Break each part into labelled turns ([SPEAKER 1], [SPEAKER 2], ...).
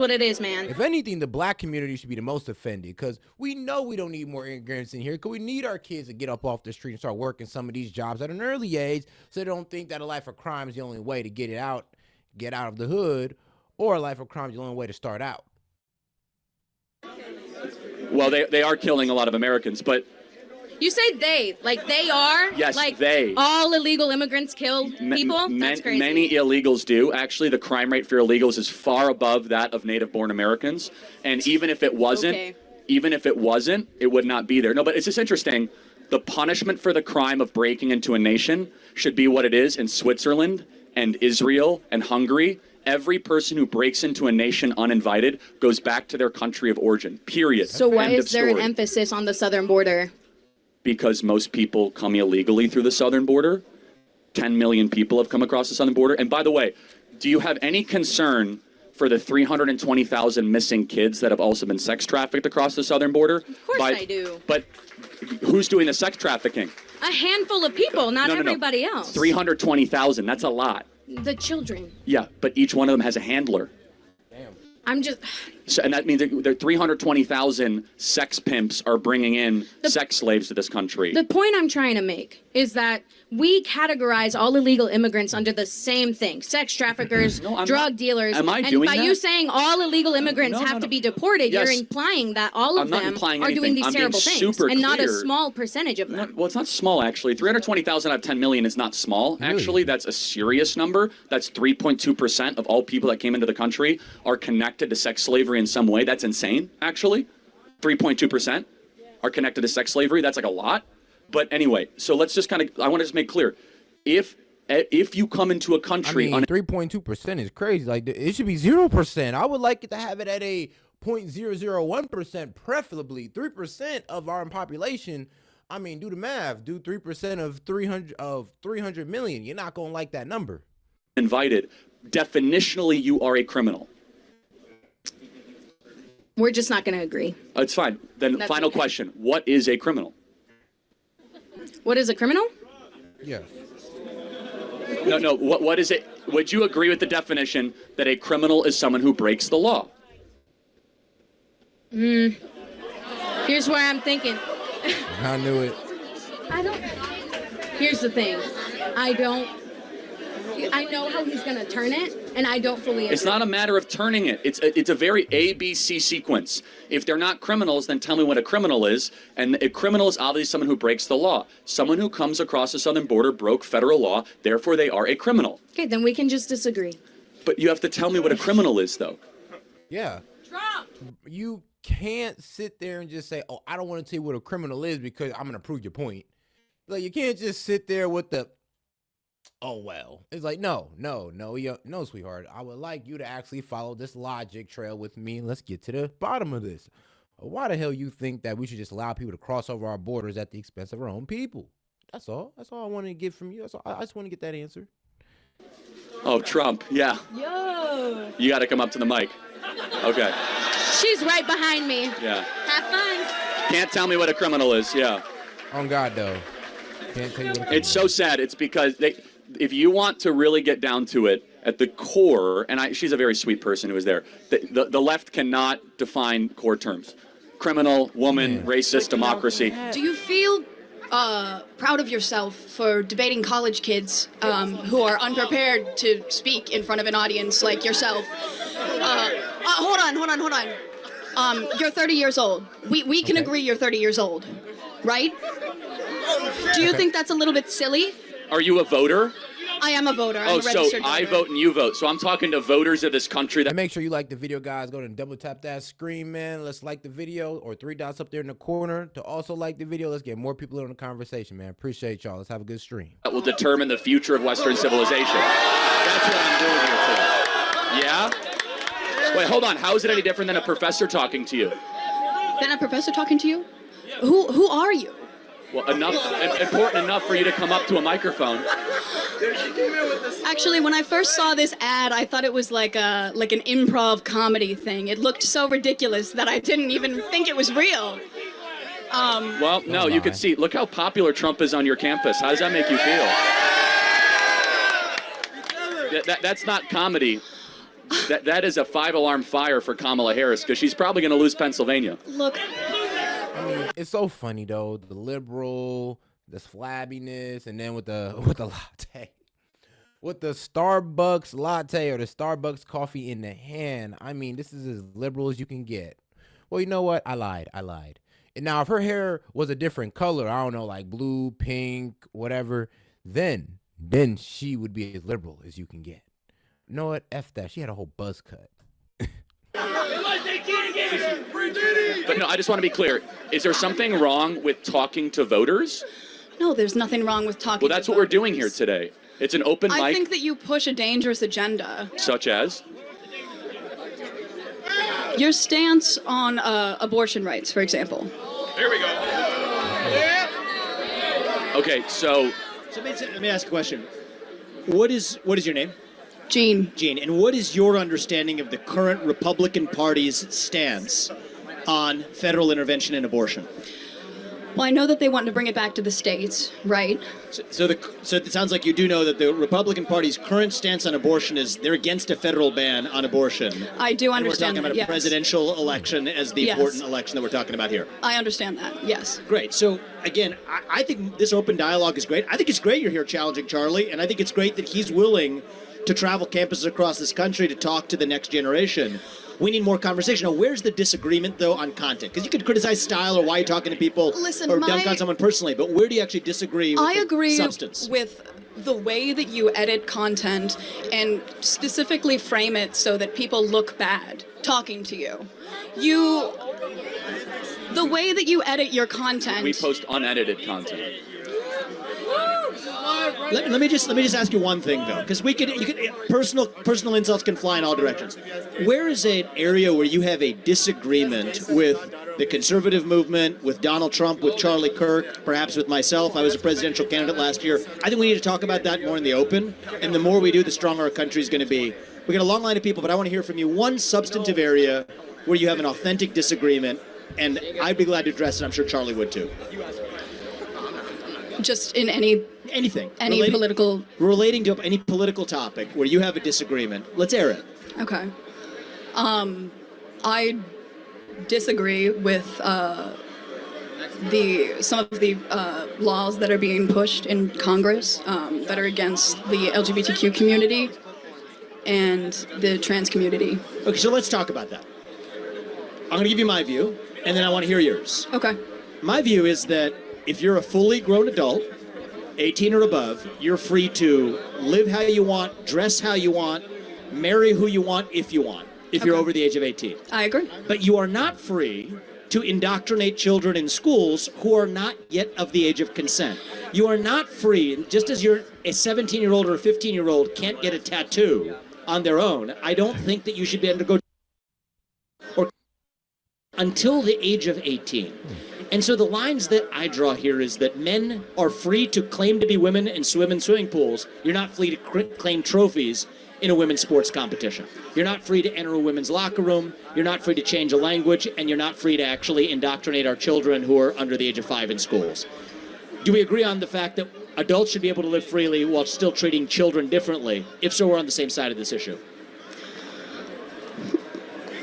[SPEAKER 1] What it is, man.
[SPEAKER 2] If anything, the black community should be the most offended because we know we don't need more immigrants in here because we need our kids to get up off the street and start working some of these jobs at an early age so they don't think that a life of crime is the only way to get out of the hood, or a life of crime is the only way to start out.
[SPEAKER 3] Well, they are killing a lot of Americans, but...
[SPEAKER 1] You say they, like they are?
[SPEAKER 3] Yes,
[SPEAKER 1] like
[SPEAKER 3] they.
[SPEAKER 1] All illegal immigrants kill people? That's crazy.
[SPEAKER 3] Many illegals do. Actually, the crime rate for illegals is far above that of native-born Americans. And even if it wasn't, it would not be there. No, but it's just interesting. The punishment for the crime of breaking into a nation should be what it is in Switzerland and Israel and Hungary. Every person who breaks into a nation uninvited goes back to their country of origin, period.
[SPEAKER 1] So why is there an emphasis on the southern border?
[SPEAKER 3] Because most people come illegally through the southern border. 10 million people have come across the southern border. And by the way, do you have any concern for the 320,000 missing kids that have also been sex trafficked across the southern border?
[SPEAKER 1] Of course I do.
[SPEAKER 3] But who's doing the sex trafficking?
[SPEAKER 1] A handful of people, not everybody else.
[SPEAKER 3] 320,000, that's a lot.
[SPEAKER 1] The children.
[SPEAKER 3] Yeah, but each one of them has a handler.
[SPEAKER 2] Damn.
[SPEAKER 1] I'm just...
[SPEAKER 3] So, and that means that 320,000 sex pimps are bringing in sex slaves to this country.
[SPEAKER 1] The point I'm trying to make is that we categorize all illegal immigrants under the same thing. Sex traffickers, drug dealers.
[SPEAKER 3] Am I
[SPEAKER 1] and
[SPEAKER 3] doing
[SPEAKER 1] by
[SPEAKER 3] that?
[SPEAKER 1] you saying all illegal immigrants have to be deported,
[SPEAKER 3] Yes.
[SPEAKER 1] you're implying that all of them are doing these terrible things. And not a small percentage of them.
[SPEAKER 3] Well, it's not small, actually. 320,000 out of 10 million is not small. Actually, that's a serious number. That's 3.2% of all people that came into the country are connected to sex slavery in some way. That's insane, actually. 3.2% are connected to sex slavery. That's like a lot. But anyway, so let's just kind of, I want to just make clear, if you come into a country...
[SPEAKER 2] 3.2% is crazy. Like, it should be 0%. I would like it to have it at a 0.001%, preferably 3% of our population. I mean, do the math. Do 3% of 300 million. You're not going to like that number.
[SPEAKER 3] Invited. Definitionally, you are a criminal.
[SPEAKER 1] We're just not going to agree.
[SPEAKER 3] It's fine. Then
[SPEAKER 1] That's
[SPEAKER 3] final
[SPEAKER 1] okay.
[SPEAKER 3] question. What is a criminal?
[SPEAKER 1] What is a criminal?
[SPEAKER 2] Yeah.
[SPEAKER 3] No. What is it? Would you agree with the definition that a criminal is someone who breaks the law?
[SPEAKER 1] Here's where I'm thinking.
[SPEAKER 2] I knew it.
[SPEAKER 1] I don't... Here's the thing. I know how he's going to turn it, and I don't fully agree.
[SPEAKER 3] It's not a matter of turning it. It's a very ABC sequence. If they're not criminals, then tell me what a criminal is. And a criminal is obviously someone who breaks the law. Someone who comes across the southern border broke federal law, therefore they are a criminal.
[SPEAKER 1] Okay, then we can just disagree.
[SPEAKER 3] But you have to tell me what a criminal is, though.
[SPEAKER 2] Yeah.
[SPEAKER 1] Trump!
[SPEAKER 2] You can't sit there and just say, oh, I don't want to tell you what a criminal is because I'm going to prove your point. Like, you can't just sit there with the... Oh, well, it's like, no, sweetheart. I would like you to actually follow this logic trail with me. And let's get to the bottom of this. Why the hell you think that we should just allow people to cross over our borders at the expense of our own people? That's all. That's all I wanted to get from you. That's all. I just want to get that answer.
[SPEAKER 3] Oh, Trump. Yeah.
[SPEAKER 1] Yo.
[SPEAKER 3] You got to come up to the mic. Okay.
[SPEAKER 1] She's right behind me.
[SPEAKER 3] Yeah.
[SPEAKER 1] Have fun.
[SPEAKER 3] Can't tell me what a criminal is. Yeah.
[SPEAKER 2] On God, though. Can't tell you what
[SPEAKER 3] It's so sad. It's because if you want to really get down to it, at the core, and she's a very sweet person who was there, the left cannot define core terms. Criminal, woman, racist, democracy.
[SPEAKER 4] Do you feel proud of yourself for debating college kids who are unprepared to speak in front of an audience like yourself? Hold on. You're 30 years old. We can agree you're 30 years old, right? Do you think that's a little bit silly?
[SPEAKER 3] Are you a voter?
[SPEAKER 4] I am a voter. I'm a registered voter.
[SPEAKER 3] I vote and you vote. So I'm talking to voters of this country.
[SPEAKER 2] And make sure you like the video, guys. Go ahead and double tap that screen, man. Let's like the video, or 3 dots up there in the corner to also like the video. Let's get more people in the conversation, man. Appreciate y'all. Let's have a good stream.
[SPEAKER 3] That will determine the future of Western civilization. That's what I'm doing here today. Yeah? Wait, hold on. How is it any different than a professor talking to you?
[SPEAKER 4] Than a professor talking to you? Who are you?
[SPEAKER 3] Well, important enough for you to come up to a microphone.
[SPEAKER 4] Actually, when I first saw this ad, I thought it was like an improv comedy thing. It looked so ridiculous that I didn't even think it was real.
[SPEAKER 3] Well, no, you could see. Look how popular Trump is on your campus. How does that make you feel? That's not comedy. that is a 5-alarm fire for Kamala Harris because she's probably going to lose Pennsylvania.
[SPEAKER 4] Look,
[SPEAKER 2] I mean, it's so funny though. The liberal, the flabbiness, and then with the latte, with the Starbucks latte or the Starbucks coffee in the hand. I mean, this is as liberal as you can get. Well, you know what? I lied. And now, if her hair was a different color, I don't know, like blue, pink, whatever, then she would be as liberal as you can get. You know what? F that. She had a whole buzz cut.
[SPEAKER 3] But no, I just want to be clear. Is there something wrong with talking to voters?
[SPEAKER 4] no, there's nothing wrong with talking.
[SPEAKER 3] Well, that's what we're doing here today. It's an open mic.
[SPEAKER 4] I think that you push a dangerous agenda.
[SPEAKER 3] Such as?
[SPEAKER 4] Your stance on abortion rights, for example.
[SPEAKER 3] Here we go. Okay, so
[SPEAKER 5] let me ask a question. What is your name?
[SPEAKER 4] Jean.
[SPEAKER 5] Jean. And what is your understanding of the current Republican Party's stance on federal intervention in abortion?
[SPEAKER 4] Well, I know that they want to bring it back to the states, right?
[SPEAKER 5] So it sounds like you do know that the Republican Party's current stance on abortion is they're against a federal ban on abortion.
[SPEAKER 4] I do understand
[SPEAKER 5] And we're talking about a presidential election as the important election that we're talking about here.
[SPEAKER 4] I understand that, yes.
[SPEAKER 5] Great. So, again, I think this open dialogue is great. I think it's great you're here challenging Charlie, and I think it's great that he's willing to travel campuses across this country to talk to the next generation. We need more conversation. Now, where's the disagreement, though, on content? Because you could criticize style or why you're talking to people or dunk on someone personally, but where do you actually disagree with substance?
[SPEAKER 4] With the way that you edit content and specifically frame it so that people look bad talking to you. The way that you edit your content.
[SPEAKER 3] we post unedited content.
[SPEAKER 5] Let me just ask you one thing though, because personal insults can fly in all directions. Where is an area where you have a disagreement with the conservative movement, with Donald Trump, with Charlie Kirk, perhaps with myself? I was a presidential candidate last year. I think we need to talk about that more in the open, and the more we do, the stronger our country is going to be. We got a long line of people, but I want to hear from you one substantive area where you have an authentic disagreement, and I'd be glad to address it. I'm sure Charlie would too.
[SPEAKER 4] Just in anything. Political.
[SPEAKER 5] Relating to any political topic where you have a disagreement. Let's air it.
[SPEAKER 4] Okay. I disagree with some of the laws that are being pushed in Congress that are against the LGBTQ community and the trans community.
[SPEAKER 5] Okay, so let's talk about that. I'm going to give you my view, and then I want to hear yours.
[SPEAKER 4] Okay.
[SPEAKER 5] My view is that if you're a fully grown adult, 18 or above, you're free to live how you want, dress how you want, marry who you want if you want, if you're over the age of 18.
[SPEAKER 4] I agree.
[SPEAKER 5] But you are not free to indoctrinate children in schools who are not yet of the age of consent. You are not free, just as you're a 17-year-old or a 15-year-old can't get a tattoo on their own, I don't think that you should be able to go until the age of 18. And so the lines that I draw here is that men are free to claim to be women and swim in swimming pools. You're not free to claim trophies in a women's sports competition. You're not free to enter a women's locker room. You're not free to change a language. And you're not free to actually indoctrinate our children who are under the age of 5 in schools. Do we agree on the fact that adults should be able to live freely while still treating children differently? If so, we're on the same side of this issue.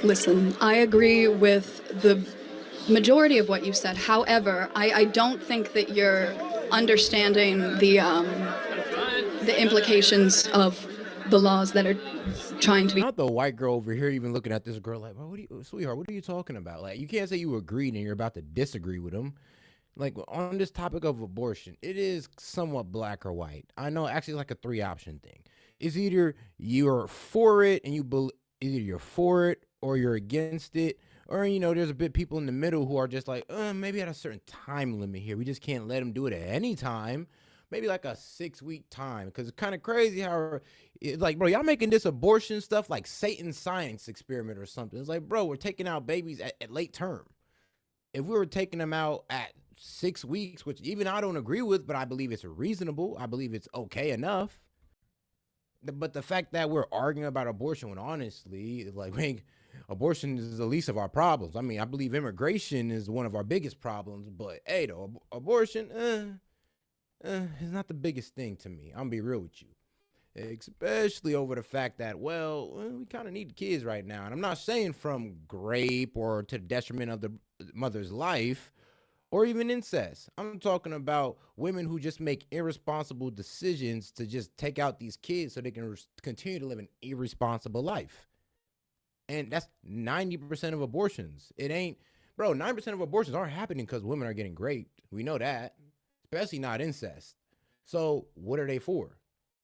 [SPEAKER 4] Listen, I agree with the majority of what you said. However, I don't think that you're understanding the implications of the laws that are trying to be.
[SPEAKER 2] Not the white girl over here even looking at this girl like, well, sweetheart, what are you talking about? Like, you can't say you agreed and you're about to disagree with them. Like, on this topic of abortion, it is somewhat black or white. I know actually it's like a 3-option thing. It's either you're for it and either you're for it or you're against it. Or, you know, there's a bit people in the middle who are just like, maybe at a certain time limit here. We just can't let them do it at any time. Maybe like a 6-week time. Because it's kind of crazy how, it's like, bro, y'all making this abortion stuff like Satan's science experiment or something. It's like, bro, we're taking out babies at late term. If we were taking them out at 6 weeks, which even I don't agree with, but I believe it's reasonable. I believe it's okay enough. But the fact that we're arguing about abortion when honestly, it's like, abortion is the least of our problems. I mean, I believe immigration is one of our biggest problems, but hey, though, abortion, is not the biggest thing to me. I'm gonna be real with you. especially over the fact that, well, we kind of need the kids right now. And I'm not saying from rape or to the detriment of the mother's life or even incest. I'm talking about women who just make irresponsible decisions to just take out these kids so they can continue to live an irresponsible life. And that's 90% of abortions. It ain't, bro, 9% of abortions aren't happening because women are getting raped. We know that, especially not incest. So what are they for?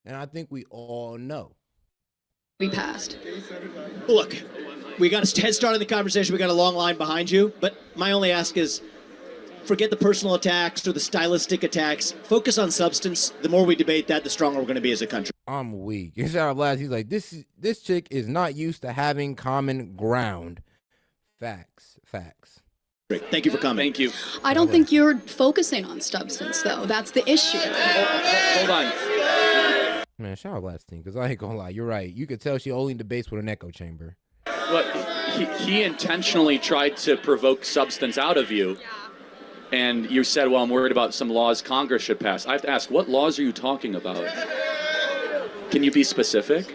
[SPEAKER 2] And I think we all know.
[SPEAKER 4] We passed.
[SPEAKER 5] Look, we got a head start in the conversation. We got a long line behind you. But my only ask is, forget the personal attacks or the stylistic attacks. Focus on substance. The more we debate that, the stronger we're going to be as a country.
[SPEAKER 2] I'm weak. He's like, this chick is not used to having common ground. Facts.
[SPEAKER 5] Great. Thank you for coming.
[SPEAKER 3] Thank you.
[SPEAKER 4] I don't think you're focusing on substance, though. That's the issue.
[SPEAKER 3] Hold on.
[SPEAKER 2] Man, shout out Blasting, because I ain't gonna lie. You're right. You could tell she only debates with an echo chamber.
[SPEAKER 3] But he intentionally tried to provoke substance out of you. And you said, well, I'm worried about some laws Congress should pass. I have to ask, what laws are you talking about? Can you be specific?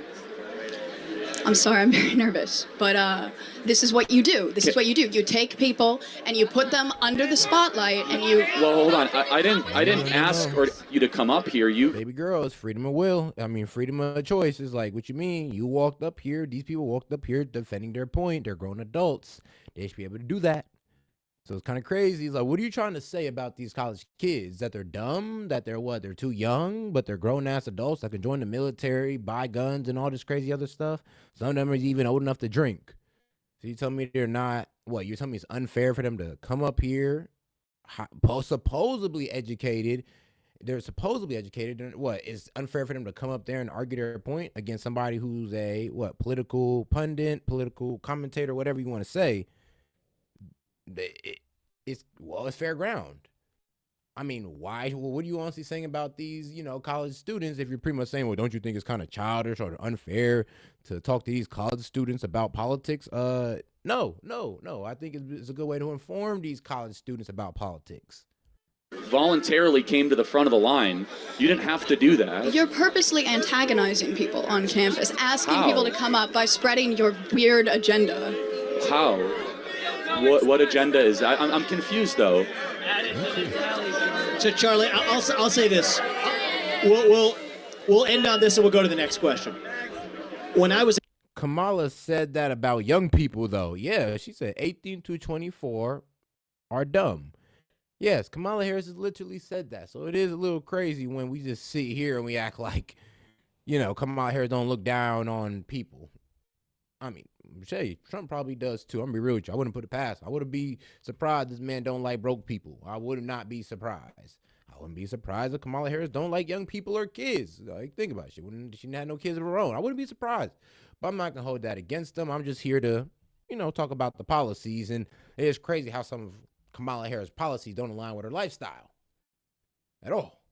[SPEAKER 4] I'm sorry, I'm very nervous. But this is what you do. This is what you do. You take people and you put them under the spotlight and you...
[SPEAKER 3] Well, hold on. I didn't ask you to come up here.
[SPEAKER 2] Baby girl, it's freedom of will. I mean, freedom of choice is like, what you mean? You walked up here. These people walked up here defending their point. They're grown adults. They should be able to do that. So it's kind of crazy. He's like, what are you trying to say about these college kids? That they're dumb? That they're what? They're too young, but they're grown-ass adults that can join the military, buy guns, and all this crazy other stuff? Some of them are even old enough to drink. So you tell me they're not, what? You're telling me it's unfair for them to come up here, supposedly educated. They're supposedly educated. What? It's unfair for them to come up there and argue their point against somebody who's a, what, political pundit, political commentator, whatever you want to say. It's fair ground. I mean, why? Well, what are you honestly saying about these, college students? If you're pretty much saying, well, don't you think it's kind of childish or unfair to talk to these college students about politics? No. I think it's a good way to inform these college students about politics.
[SPEAKER 3] Voluntarily came to the front of the line. You didn't have to do that.
[SPEAKER 4] You're purposely antagonizing people on campus, asking
[SPEAKER 3] How?
[SPEAKER 4] people to come up by spreading your weird agenda.
[SPEAKER 3] How? What agenda is that? I'm confused, though.
[SPEAKER 5] So, Charlie, I'll say this. We'll end on this and we'll go to the next question. When I was...
[SPEAKER 2] Kamala said that about young people, though. Yeah, she said 18 to 24 are dumb. Yes, Kamala Harris has literally said that. So it is a little crazy when we just sit here and we act like, Kamala Harris don't look down on people. I mean, Trump probably does too. I'm gonna be real with you. I wouldn't put it past. I wouldn't be surprised this man don't like broke people. I would not be surprised. I wouldn't be surprised if Kamala Harris don't like young people or kids. Like, think about it. She didn't have no kids of her own. I wouldn't be surprised. But I'm not gonna hold that against them. I'm just here to, talk about the policies. And it is crazy how some of Kamala Harris' policies don't align with her lifestyle at all.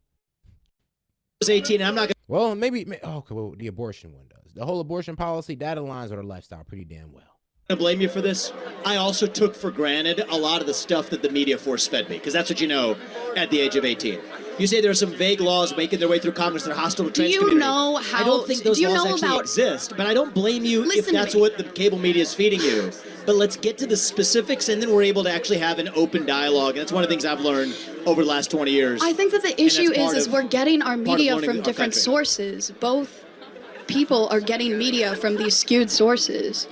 [SPEAKER 5] I was 18. I'm not gonna...
[SPEAKER 2] Well, maybe the abortion one does. The whole abortion policy, that aligns with her lifestyle pretty damn well.
[SPEAKER 5] I'm gonna blame you for this. I also took for granted a lot of the stuff that the media force-fed me, because that's what you know at the age of 18. You say there are some vague laws making their way through Congress that are hostile to trans community.
[SPEAKER 4] Know how?
[SPEAKER 5] I don't think those laws actually exist, but I don't blame you if that's what the cable media is feeding you. But let's get to the specifics, and then we're able to actually have an open dialogue. And that's one of the things I've learned over the last 20 years.
[SPEAKER 4] I think that the issue is we're getting our media from different sources. Both people are getting media from these skewed sources.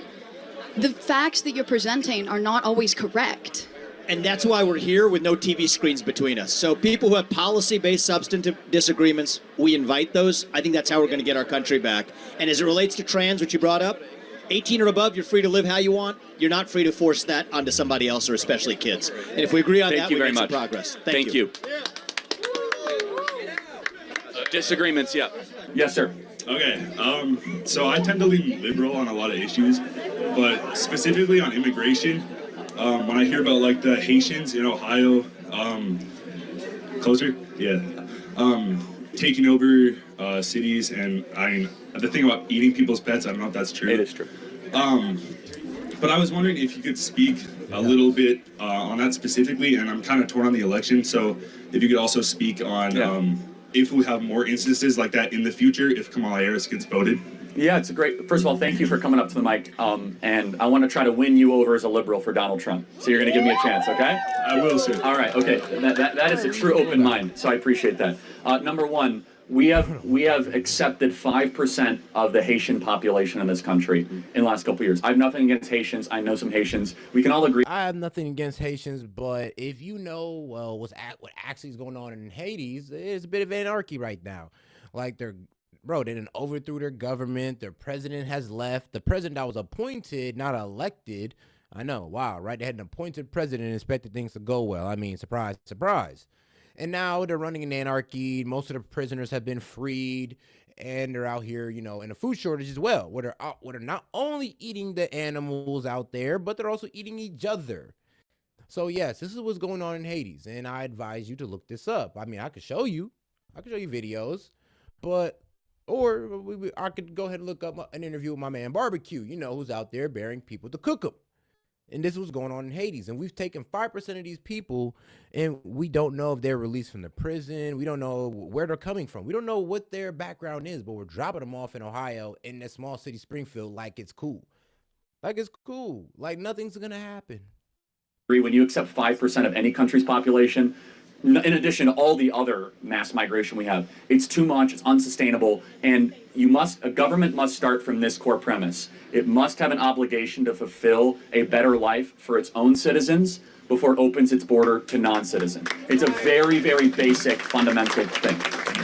[SPEAKER 4] The facts that you're presenting are not always correct.
[SPEAKER 5] And that's why we're here with no TV screens between us. So people who have policy-based substantive disagreements, we invite those. I think that's how we're going to get our country back. And as it relates to trans, which you brought up, 18 or above, you're free to live how you want. You're not free to force that onto somebody else, or especially kids. And if we agree on that, we make some progress. Thank you.
[SPEAKER 3] Disagreements, yeah. Yes, sir.
[SPEAKER 6] Okay, so I tend to lean liberal on a lot of issues, but specifically on immigration, when I hear about like the Haitians in Ohio, taking over cities, and the thing about eating people's pets, I don't know if that's true.
[SPEAKER 3] It is true.
[SPEAKER 6] But I was wondering if you could speak a little bit on that specifically, and I'm kind of torn on the election, so if you could also speak on if we have more instances like that in the future if Kamala Harris gets voted?
[SPEAKER 3] Yeah, it's a great. First of all, thank you for coming up to the mic. And I want to try to win you over as a liberal for Donald Trump. So you're going to give me a chance, okay?
[SPEAKER 6] I will, sir.
[SPEAKER 3] All right. Okay. That is a true open mind. So I appreciate that. Number one, we have accepted 5% of the Haitian population in this country in the last couple of years. I have nothing against Haitians. I know some Haitians. We can all agree.
[SPEAKER 2] I have nothing against Haitians, but if you know what actually is going on in Haiti, it's a bit of anarchy right now. Like they didn't overthrew their government. Their president has left. The president that was appointed, not elected. I know, wow, right? They had an appointed president and expected things to go well. I mean, surprise, surprise. And now they're running in anarchy. Most of the prisoners have been freed, and they're out here, in a food shortage as well, where they're not only eating the animals out there, but they're also eating each other. So yes, this is what's going on in Haiti, and I advise you to look this up. I mean, I could show you videos, I could go ahead and look up an interview with my man Barbecue, who's out there bearing people to cook them. And this was going on in Haiti. And we've taken 5% of these people, and we don't know if they're released from the prison. We don't know where they're coming from. We don't know what their background is, but we're dropping them off in Ohio in that small city, Springfield, like it's cool. Like it's cool. Like nothing's going to happen.
[SPEAKER 3] When you accept 5% of any country's population, in addition to all the other mass migration we have, it's too much, it's unsustainable, and a government must start from this core premise. It must have an obligation to fulfill a better life for its own citizens before it opens its border to non-citizens. It's a very, very basic, fundamental thing.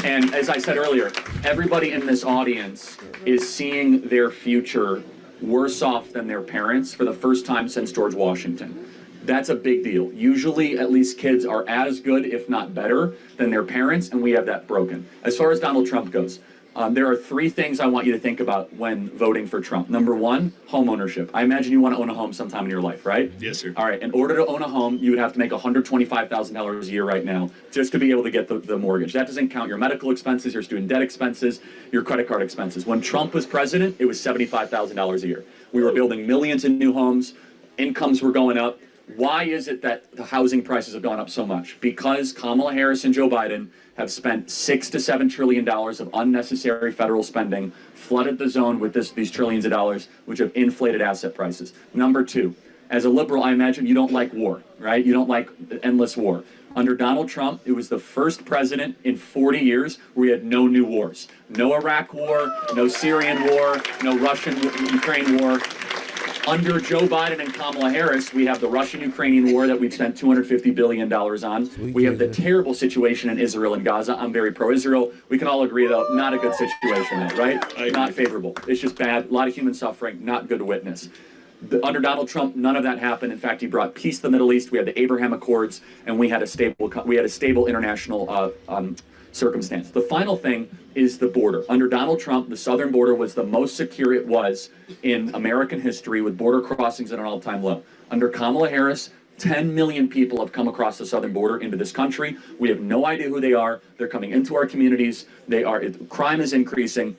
[SPEAKER 3] And as I said earlier, everybody in this audience is seeing their future worse off than their parents for the first time since George Washington. That's a big deal. Usually, at least kids are as good, if not better, than their parents, and we have that broken. As far as Donald Trump goes, there are 3 things I want you to think about when voting for Trump. Number 1, home ownership. I imagine you want to own a home sometime in your life, right?
[SPEAKER 6] Yes, sir.
[SPEAKER 3] All right. In order to own a home, you would have to make $125,000 a year right now just to be able to get the mortgage. That doesn't count your medical expenses, your student debt expenses, your credit card expenses. When Trump was president, it was $75,000 a year. We were building millions in new homes. Incomes were going up. Why is it that the housing prices have gone up so much? Because Kamala Harris and Joe Biden have spent $6 to $7 trillion of unnecessary federal spending, flooded the zone with these trillions of dollars, which have inflated asset prices. Number 2, as a liberal, I imagine you don't like war, right? You don't like endless war. Under Donald Trump, it was the first president in 40 years where we had no new wars. No Iraq war, no Syrian war, no Russian-Ukraine war. Under Joe Biden and Kamala Harris, we have the Russian-Ukrainian war that we've spent $250 billion on. We have the terrible situation in Israel and Gaza. I'm very pro-Israel. We can all agree, though, not a good situation, though, right? Not favorable. It's just bad. A lot of human suffering, not good to witness. Under Donald Trump, none of that happened. In fact, he brought peace to the Middle East. We had the Abraham Accords, and we had a stable international circumstance. The final thing is the border. Under Donald Trump, the southern border was the most secure it was in American history, with border crossings at an all-time low. Under Kamala Harris, 10 million people have come across the southern border into this country. We have no idea who they are. They're coming into our communities. Crime is increasing.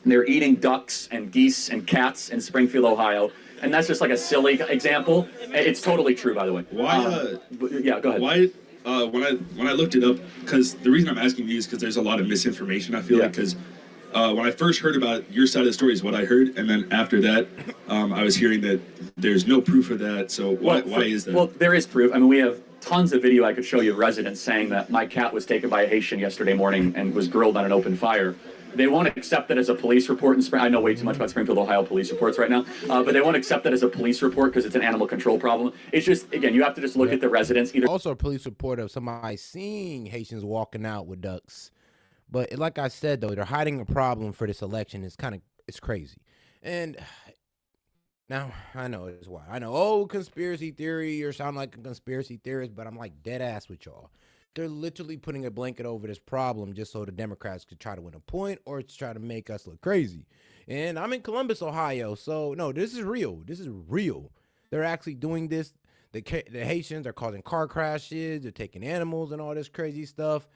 [SPEAKER 3] They're eating ducks and geese and cats in Springfield, Ohio. And that's just like a silly example. It's totally true, by the way. Yeah, go ahead.
[SPEAKER 6] Why? When I looked it up, because the reason I'm asking you is because there's a lot of misinformation, I feel like, because when I first heard about your side of the story is what I heard, and then after that, I was hearing that there's no proof of that, so why is that?
[SPEAKER 3] Well, there is proof. I mean, we have tons of video I could show you of residents saying that my cat was taken by a Haitian yesterday morning and was grilled on an open fire. They won't accept that as a police report in Springfield. I know way too much about Springfield, Ohio police reports right now, but they won't accept that as a police report because it's an animal control problem. It's just, again, you have to just look at the residents.
[SPEAKER 2] Also a police report of somebody seeing Haitians walking out with ducks. But like I said, though, they're hiding a problem for this election. It's crazy. And now I know it's why. I know, conspiracy theory, or sound like a conspiracy theorist, but I'm like dead ass with y'all. They're literally putting a blanket over this problem just so the Democrats could try to win a point or to try to make us look crazy. And I'm in Columbus, Ohio, so no, this is real. This is real. They're actually doing this. The Haitians are causing car crashes. They're taking animals and all this crazy stuff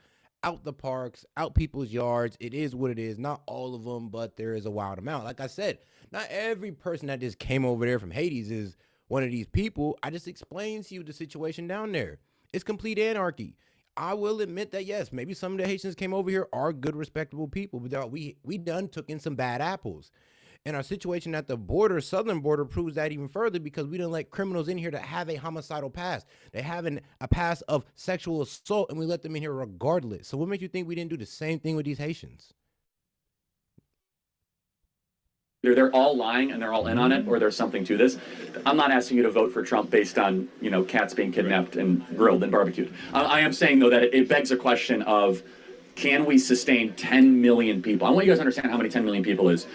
[SPEAKER 2] out the parks, out people's yards. It is what it is. Not all of them, but there is a wild amount. Like I said, not every person that just came over there from Haiti is one of these people. I just explained to you the situation down there. It's complete anarchy. I will admit that yes, maybe some of the Haitians came over here are good, respectable people, but we done took in some bad apples. And our situation at the border, southern border, proves that even further because we didn't let criminals in here that have a homicidal past. They have a past of sexual assault, and we let them in here regardless. So what makes you think we didn't do the same thing with these Haitians?
[SPEAKER 3] They're all lying and they're all in on it, or there's something to this. I'm not asking you to vote for Trump based on, cats being kidnapped and grilled and barbecued. I am saying, though, that it begs a question of, can we sustain 10 million people? I want you guys to understand how many 10 million people is.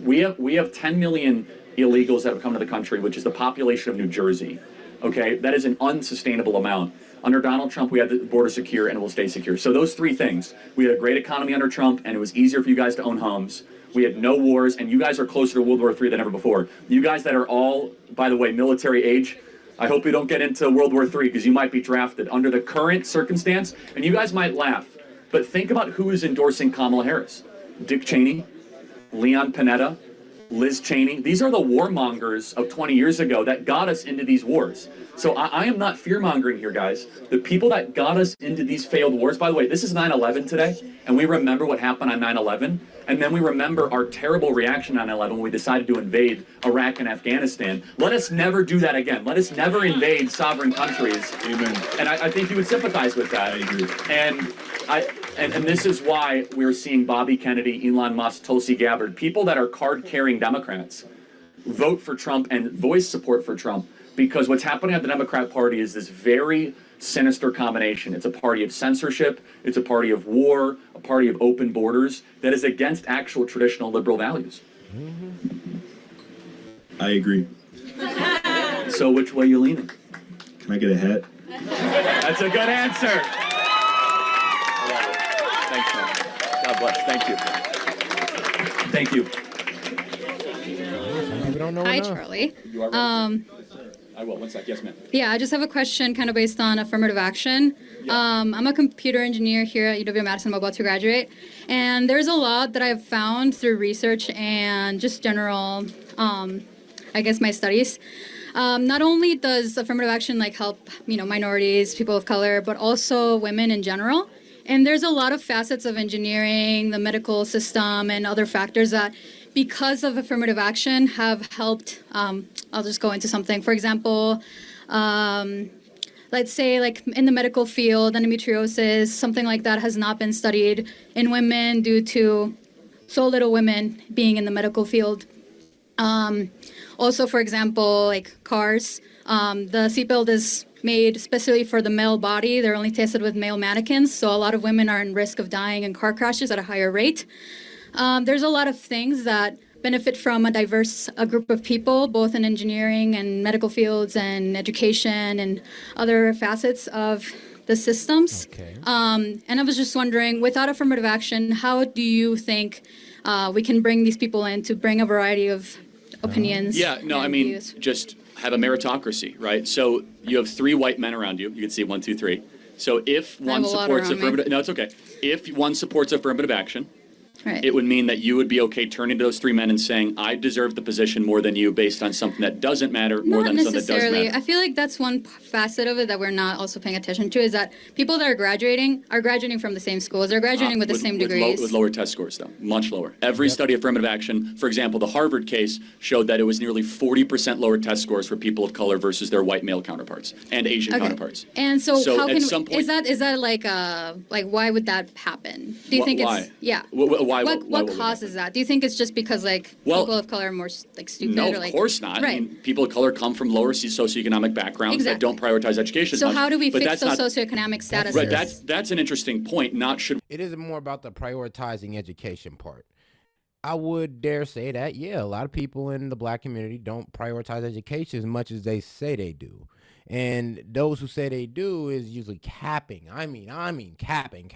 [SPEAKER 3] We have 10 million illegals that have come to the country, which is the population of New Jersey. Okay, that is an unsustainable amount. Under Donald Trump, we had the border secure and it will stay secure. So those three things, we had a great economy under Trump and it was easier for you guys to own homes. We had no wars, and you guys are closer to World War III than ever before. You guys that are all, by the way, military age, I hope you don't get into World War III because you might be drafted under the current circumstance, and you guys might laugh, but think about who is endorsing Kamala Harris. Dick Cheney, Leon Panetta, Liz Cheney. These are the warmongers of 20 years ago that got us into these wars. So I am not fear-mongering here, guys. The people that got us into these failed wars, by the way, this is 9/11 today, and we remember what happened on 9/11, and then we remember our terrible reaction on 9/11 when we decided to invade Iraq and Afghanistan. Let us never do that again. Let us never invade sovereign countries.
[SPEAKER 6] Amen.
[SPEAKER 3] And I think you would sympathize with that.
[SPEAKER 6] I agree.
[SPEAKER 3] And this is why we're seeing Bobby Kennedy, Elon Musk, Tulsi Gabbard, people that are card-carrying Democrats, vote for Trump and voice support for Trump, because what's happening at the Democrat Party is this very sinister combination. It's a party of censorship, it's a party of war, a party of open borders that is against actual traditional liberal values.
[SPEAKER 6] I agree.
[SPEAKER 3] So which way are you leaning?
[SPEAKER 6] Can I get a hat?
[SPEAKER 3] That's a good answer. Thanks, man. God bless. Thank you. Thank you.
[SPEAKER 2] Some people don't know
[SPEAKER 7] Hi,
[SPEAKER 2] enough.
[SPEAKER 7] Charlie.
[SPEAKER 3] You are right. I will. 1 sec. Yes, ma'am.
[SPEAKER 7] Yeah, I just have a question kind of based on affirmative action. I'm a computer engineer here at UW-Madison. I'm about to graduate. And there's a lot that I've found through research and just general, my studies. Not only does affirmative action help, minorities, people of color, but also women in general. And there's a lot of facets of engineering, the medical system, and other factors that, because of affirmative action, have helped. I'll just go into something. For example, let's say in the medical field, endometriosis, something like that has not been studied in women due to so little women being in the medical field. Also, for example, cars, the seatbelt is made especially for the male body. They're only tested with male mannequins, so a lot of women are in risk of dying in car crashes at a higher rate. There's a lot of things that benefit from a diverse group of people, both in engineering and medical fields and education and other facets of the systems.
[SPEAKER 2] Okay.
[SPEAKER 7] And I was just wondering, without affirmative action, how do you think we can bring these people in to bring a variety of opinions?
[SPEAKER 3] Yeah, no,
[SPEAKER 7] and views?
[SPEAKER 3] just have a meritocracy, right? So you have 3 white men around you. You can see 1, 2, 3. So if one
[SPEAKER 7] have a lot
[SPEAKER 3] supports
[SPEAKER 7] around me.
[SPEAKER 3] affirmative, no, it's okay. If one supports affirmative action,
[SPEAKER 7] Right.
[SPEAKER 3] it would mean that you would be okay turning to those 3 men and saying, I deserve the position more than you based on something that doesn't matter more
[SPEAKER 7] Not
[SPEAKER 3] than something that does
[SPEAKER 7] necessarily.
[SPEAKER 3] matter.
[SPEAKER 7] I feel like that's one facet of it that we're not also paying attention to, is that people that are graduating from the same schools. They're graduating with the same degrees.
[SPEAKER 3] With lower test scores, though, much lower. Every study of affirmative action, for example, the Harvard case showed that it was nearly 40% lower test scores for people of color versus their white male counterparts and Asian counterparts.
[SPEAKER 7] And so, how
[SPEAKER 3] at
[SPEAKER 7] can
[SPEAKER 3] some point,
[SPEAKER 7] is that why would that happen? Do you think
[SPEAKER 3] why?
[SPEAKER 7] it's yeah?
[SPEAKER 3] Why
[SPEAKER 7] What
[SPEAKER 3] would that
[SPEAKER 7] causes that? Do you think it's just because
[SPEAKER 3] Well,
[SPEAKER 7] people of color are more stupid?
[SPEAKER 3] No,
[SPEAKER 7] or,
[SPEAKER 3] of course not.
[SPEAKER 7] Right.
[SPEAKER 3] I mean, people of color come from lower socioeconomic backgrounds that don't prioritize education as
[SPEAKER 7] So
[SPEAKER 3] much.
[SPEAKER 7] how do we
[SPEAKER 3] but
[SPEAKER 7] fix
[SPEAKER 3] that's
[SPEAKER 7] those
[SPEAKER 3] not,
[SPEAKER 7] socioeconomic statuses?
[SPEAKER 3] Right, that's an interesting point. Not should
[SPEAKER 2] It is more about the prioritizing education part. I would dare say that, yeah, a lot of people in the black community don't prioritize education as much as they say they do. And those who say they do is usually capping. I mean capping.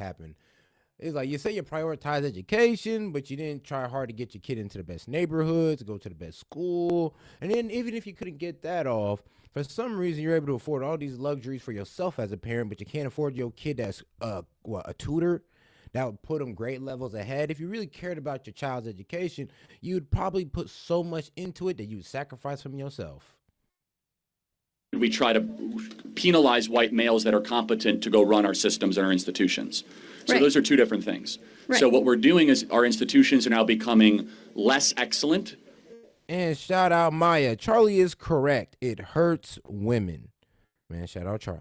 [SPEAKER 2] It's like you say you prioritize education, but you didn't try hard to get your kid into the best neighborhoods, go to the best school. And then even if you couldn't get that off, for some reason you're able to afford all these luxuries for yourself as a parent, but you can't afford your kid that's a tutor that would put them grade levels ahead. If you really cared about your child's education, you'd probably put so much into it that you would sacrifice from yourself.
[SPEAKER 3] we try to penalize white males that are competent to go run our systems and our institutions. So
[SPEAKER 7] Right.
[SPEAKER 3] those are two different things.
[SPEAKER 7] Right.
[SPEAKER 3] So what we're doing is our institutions are now becoming less excellent.
[SPEAKER 2] And shout out Maya. Charlie is correct. It hurts women. Man, shout out Charlie.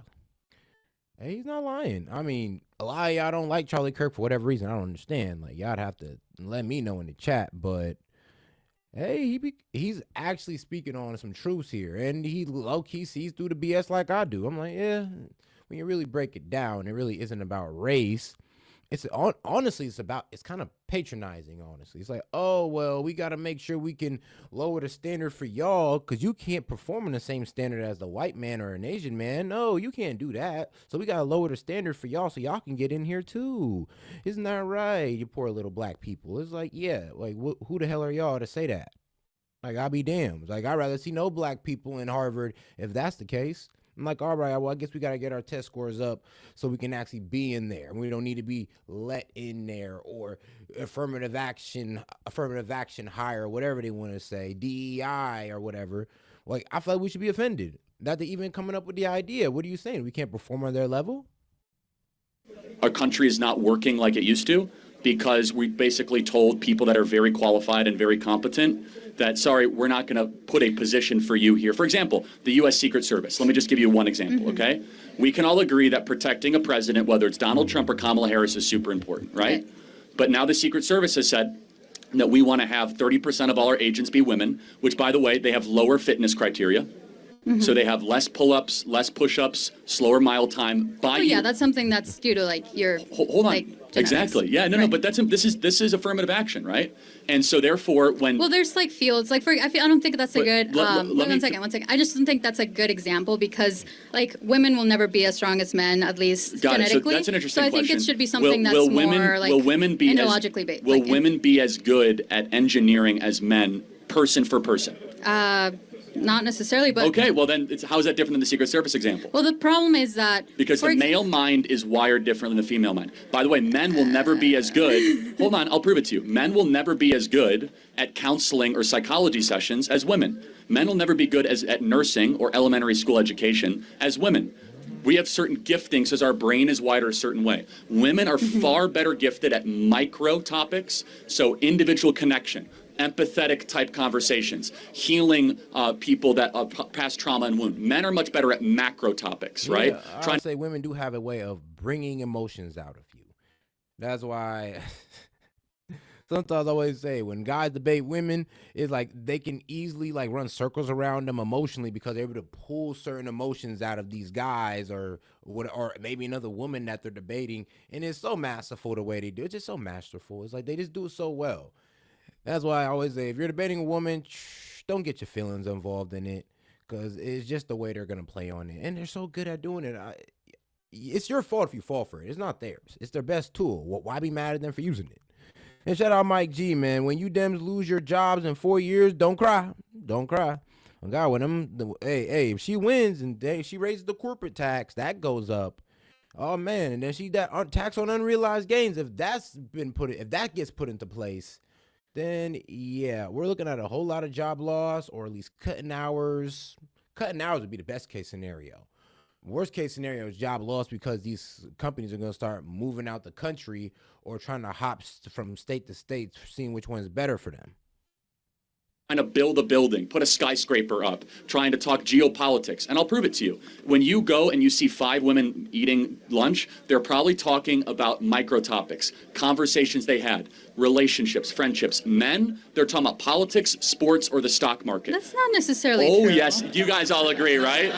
[SPEAKER 2] Hey, he's not lying. I mean, a lot of y'all don't like Charlie Kirk for whatever reason. I don't understand. Like, y'all have to let me know in the chat. But hey, he's actually speaking on some truths here, and he low-key sees through the BS like I do. I'm like, yeah, when you really break it down, it really isn't about race. It's honestly, it's kind of patronizing, honestly. It's like, oh, well, we got to make sure we can lower the standard for y'all because you can't perform in the same standard as the white man or an Asian man. No, you can't do that. So we got to lower the standard for y'all so y'all can get in here too. Isn't that right, you poor little black people? It's like, yeah, like who the hell are y'all to say that? Like, I'll be damned. Like, I'd rather see no black people in Harvard if that's the case. I'm like, all right, well, I guess we got to get our test scores up so we can actually be in there. We don't need to be let in there, or affirmative action hire, whatever they want to say, DEI or whatever. Like, I feel like we should be offended that they even coming up with the idea. What are you saying? We can't perform on their level?
[SPEAKER 3] Our country is not working like it used to because we basically told people that are very qualified and very competent that, sorry, we're not going to put a position for you here. For example, the U.S. Secret Service. Let me just give you one example, okay? We can all agree that protecting a president, whether it's Donald Trump or Kamala Harris, is super important, right? But now the Secret Service has said that we want to have 30% of all our agents be women, which, by the way, they have lower fitness criteria. So they have less pull-ups, less push-ups, slower mile time.
[SPEAKER 7] Yeah, that's something that's due to like your
[SPEAKER 3] hold on.
[SPEAKER 7] Like,
[SPEAKER 3] exactly. Yeah, no, but this is affirmative action, right? And so therefore, when
[SPEAKER 7] there's like fields like I don't think that's a good. One second. I just don't think that's a good example because like women will never be as strong as men, at least genetically.
[SPEAKER 3] So that's an interesting
[SPEAKER 7] question. So I think it should be something that's more like ideologically based.
[SPEAKER 3] Will women be as good at engineering as men, person for person?
[SPEAKER 7] Not necessarily, but...
[SPEAKER 3] Okay, well then, how is that different than the Secret Service example?
[SPEAKER 7] Well, the problem is that...
[SPEAKER 3] Because the male mind is wired different than the female mind. By the way, men will never be as good... Hold on, I'll prove it to you. Men will never be as good at counseling or psychology sessions as women. Men will never be good at nursing or elementary school education as women. We have certain giftings as our brain is wired a certain way. Women are far better gifted at micro topics, so individual connection, empathetic type conversations, healing people that past trauma and wound. Men are much better at macro topics, right?
[SPEAKER 2] I would say women do have a way of bringing emotions out of you. That's why sometimes I always say when guys debate women, it's like they can easily like run circles around them emotionally because they're able to pull certain emotions out of these guys or maybe another woman that they're debating. And it's so masterful the way they do it. It's just so masterful. It's like they just do it so well. That's why I always say, if you're debating a woman, don't get your feelings involved in it because it's just the way they're going to play on it. And they're so good at doing it. It's your fault if you fall for it. It's not theirs. It's their best tool. Why be mad at them for using it? And shout out Mike G, man. When you Dems lose your jobs in 4 years, don't cry. Don't cry. Oh God, if she wins and she raises the corporate tax, that goes up. Oh man, and then that tax on unrealized gains. If that gets put into place, then yeah, we're looking at a whole lot of job loss or at least cutting hours. Cutting hours would be the best case scenario. Worst case scenario is job loss because these companies are going to start moving out the country or trying to hop from state to state, seeing which one is better for them.
[SPEAKER 3] Trying to build a building, put a skyscraper up, trying to talk geopolitics. And I'll prove it to you. When you go and you see 5 women eating lunch, they're probably talking about micro topics, conversations they had, relationships, friendships. Men, they're talking about politics, sports, or the stock market.
[SPEAKER 7] That's not necessarily
[SPEAKER 3] true. Oh,
[SPEAKER 7] yes.
[SPEAKER 3] You guys all agree, right?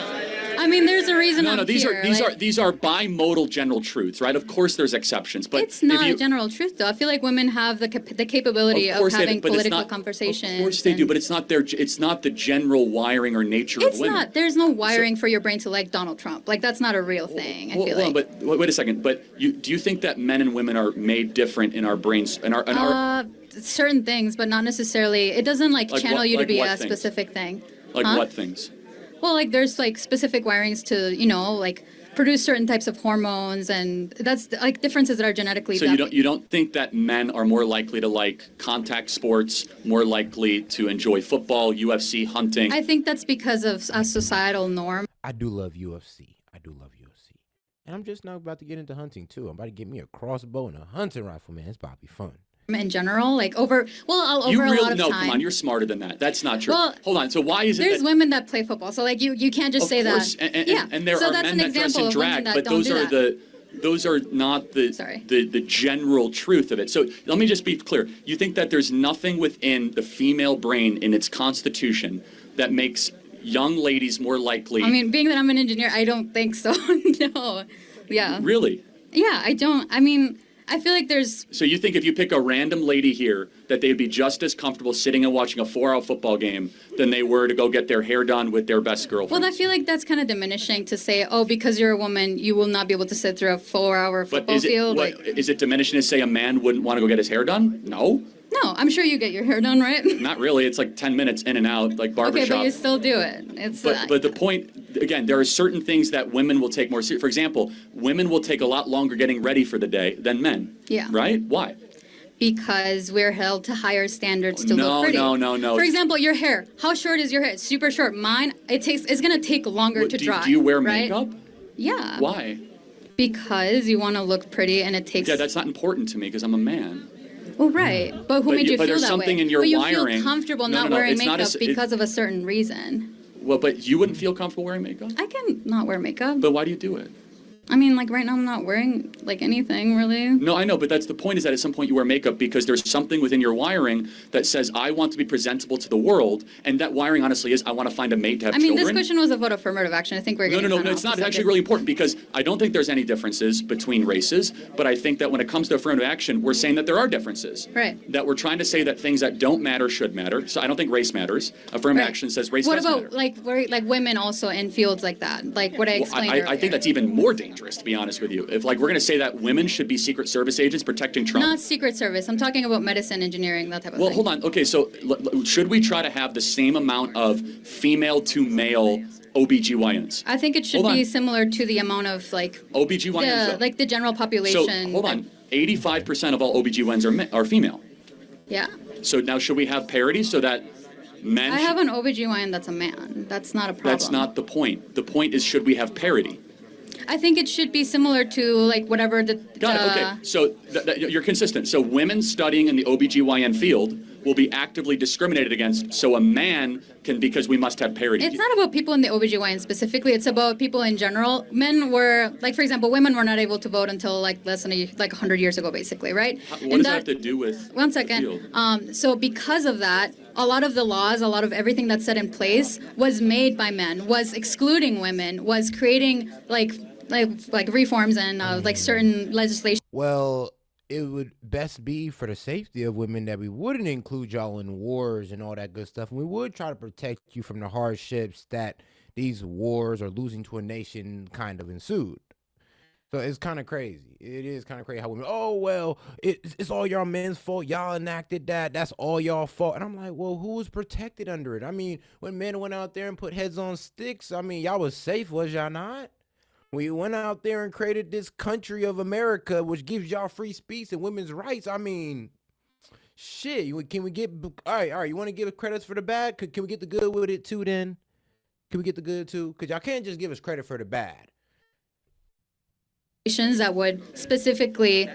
[SPEAKER 7] I mean, there's a reason.
[SPEAKER 3] These are bimodal general truths, right? Of course, there's exceptions, but
[SPEAKER 7] it's not a general truth, though. I feel like women have the capability of having political conversations.
[SPEAKER 3] Of course they do, but it's not the general wiring or nature of women.
[SPEAKER 7] It's not. There's no wiring for your brain to like Donald Trump. Like that's not a real thing. I feel like.
[SPEAKER 3] But wait a second. But do you think that men and women are made different in our brains?
[SPEAKER 7] Certain things, but not necessarily. It doesn't channel you to be a specific thing.
[SPEAKER 3] Like what things?
[SPEAKER 7] Well, there's specific wirings to produce certain types of hormones, and that's differences that are genetically.
[SPEAKER 3] So you don't think that men are more likely to like contact sports, more likely to enjoy football, UFC, hunting?
[SPEAKER 7] I think that's because of a societal norm.
[SPEAKER 2] I do love UFC. I do love UFC. And I'm just now about to get into hunting too. I'm about to get me a crossbow and a hunting rifle, man. It's about to be fun.
[SPEAKER 7] In general, like over a lot of
[SPEAKER 3] no,
[SPEAKER 7] time.
[SPEAKER 3] come on, you're smarter than that. That's not true.
[SPEAKER 7] Well,
[SPEAKER 3] hold on. So why is it
[SPEAKER 7] there's
[SPEAKER 3] that,
[SPEAKER 7] women that play football, so like you can't just say
[SPEAKER 3] course,
[SPEAKER 7] that.
[SPEAKER 3] And there
[SPEAKER 7] so
[SPEAKER 3] are
[SPEAKER 7] that's
[SPEAKER 3] men
[SPEAKER 7] an
[SPEAKER 3] that dress in
[SPEAKER 7] example of women
[SPEAKER 3] drag,
[SPEAKER 7] that
[SPEAKER 3] but
[SPEAKER 7] don't
[SPEAKER 3] those
[SPEAKER 7] do
[SPEAKER 3] are
[SPEAKER 7] that.
[SPEAKER 3] those are not the general truth of it. So let me just be clear. You think that there's nothing within the female brain in its constitution that makes young ladies more likely?
[SPEAKER 7] I mean, being that I'm an engineer, I don't think so. No. Yeah.
[SPEAKER 3] Really?
[SPEAKER 7] Yeah, I don't. I mean, I feel like there's.
[SPEAKER 3] So you think if you pick a random lady here, that they'd be just as comfortable sitting and watching a 4-hour football game than they were to go get their hair done with their best girlfriend?
[SPEAKER 7] Well, I feel like that's kind of diminishing to say, oh, because you're a woman, you will not be able to sit through a 4-hour football field.
[SPEAKER 3] Is it diminishing to say a man wouldn't want to go get his hair done? No.
[SPEAKER 7] No, I'm sure you get your hair done, right?
[SPEAKER 3] Not really. It's like 10 minutes in and out, like barbershop.
[SPEAKER 7] Okay, but you still do it. It's.
[SPEAKER 3] But the point, again, there are certain things that women will take more seriously. For example, women will take a lot longer getting ready for the day than men.
[SPEAKER 7] Yeah.
[SPEAKER 3] Right? Why?
[SPEAKER 7] Because we're held to higher standards to look pretty.
[SPEAKER 3] No.
[SPEAKER 7] For example, your hair. How short is your hair? It's super short. Mine, it's gonna take longer to dry.
[SPEAKER 3] Do you wear
[SPEAKER 7] right?
[SPEAKER 3] makeup?
[SPEAKER 7] Yeah.
[SPEAKER 3] Why?
[SPEAKER 7] Because you want to look pretty, and it takes.
[SPEAKER 3] Yeah, that's not important to me because I'm a man.
[SPEAKER 7] Well, right. But who made you feel
[SPEAKER 3] there's
[SPEAKER 7] that
[SPEAKER 3] something
[SPEAKER 7] way?
[SPEAKER 3] in your
[SPEAKER 7] but you
[SPEAKER 3] wiring.
[SPEAKER 7] feel comfortable
[SPEAKER 3] No,
[SPEAKER 7] not
[SPEAKER 3] no,
[SPEAKER 7] wearing
[SPEAKER 3] it's not
[SPEAKER 7] makeup because of a certain reason.
[SPEAKER 3] Well, but you wouldn't feel comfortable wearing makeup?
[SPEAKER 7] I can not wear makeup.
[SPEAKER 3] But why do you do it?
[SPEAKER 7] I mean, like right now I'm not wearing like anything really.
[SPEAKER 3] No, I know, but that's the point, is that at some point you wear makeup because there's something within your wiring that says, I want to be presentable to the world, and that wiring honestly is, I want to find a mate to have
[SPEAKER 7] I mean,
[SPEAKER 3] children.
[SPEAKER 7] this question was about affirmative action. I think we're getting
[SPEAKER 3] No, it's not. It's actually really important because I don't think there's any differences between races, but I think that when it comes to affirmative action, we're saying that there are differences.
[SPEAKER 7] Right.
[SPEAKER 3] That we're trying to say that things that don't matter should matter. So I don't think race matters. Affirmative action says race does matter.
[SPEAKER 7] What about like women also in fields like that? Like what I explained earlier.
[SPEAKER 3] I think that's even more dangerous, to be honest with you. If like we're going to say that women should be Secret Service agents protecting Trump.
[SPEAKER 7] Not Secret Service. I'm talking about medicine, engineering, that type of thing.
[SPEAKER 3] Well, hold on. Okay, so should we try to have the same amount of female to male OBGYNs?
[SPEAKER 7] I think it should be similar to the amount of like
[SPEAKER 3] OBGYNs.
[SPEAKER 7] like the general population.
[SPEAKER 3] So hold on. 85% of all OBGYNs are female.
[SPEAKER 7] Yeah.
[SPEAKER 3] So now should we have parity so that men...
[SPEAKER 7] I have an OBGYN that's a man. That's not a problem.
[SPEAKER 3] That's not the point. The point is, should we have parity?
[SPEAKER 7] I think it should be similar to like whatever the...
[SPEAKER 3] Got it. Okay. So you're consistent. So women studying in the OBGYN field will be actively discriminated against. So a man can, because we must have parity.
[SPEAKER 7] It's not about people in the OBGYN specifically. It's about people in general. Men were, like, for example, women were not able to vote until like less than 100 years ago, basically, right?
[SPEAKER 3] What does that have to do with
[SPEAKER 7] One second. So because of that, a lot of the laws, a lot of everything that's set in place was made by men, was excluding women, was creating like reforms and like certain legislation.
[SPEAKER 2] Well, it would best be for the safety of women that we wouldn't include y'all in wars and all that good stuff. And we would try to protect you from the hardships that these wars or losing to a nation kind of ensued. So it's kind of crazy. It is kind of crazy how women, oh, well, it's all y'all men's fault. Y'all enacted that. That's all y'all fault. And I'm like, well, who was protected under it? I mean, when men went out there and put heads on sticks, I mean, y'all was safe, was y'all not? We went out there and created this country of America, which gives y'all free speech and women's rights. I mean, shit. Can we get all right? You want to give credits for the bad? Can we get the good with it too? Then can we get the good too? Because y'all can't just give us credit for the bad.
[SPEAKER 7] That would specifically,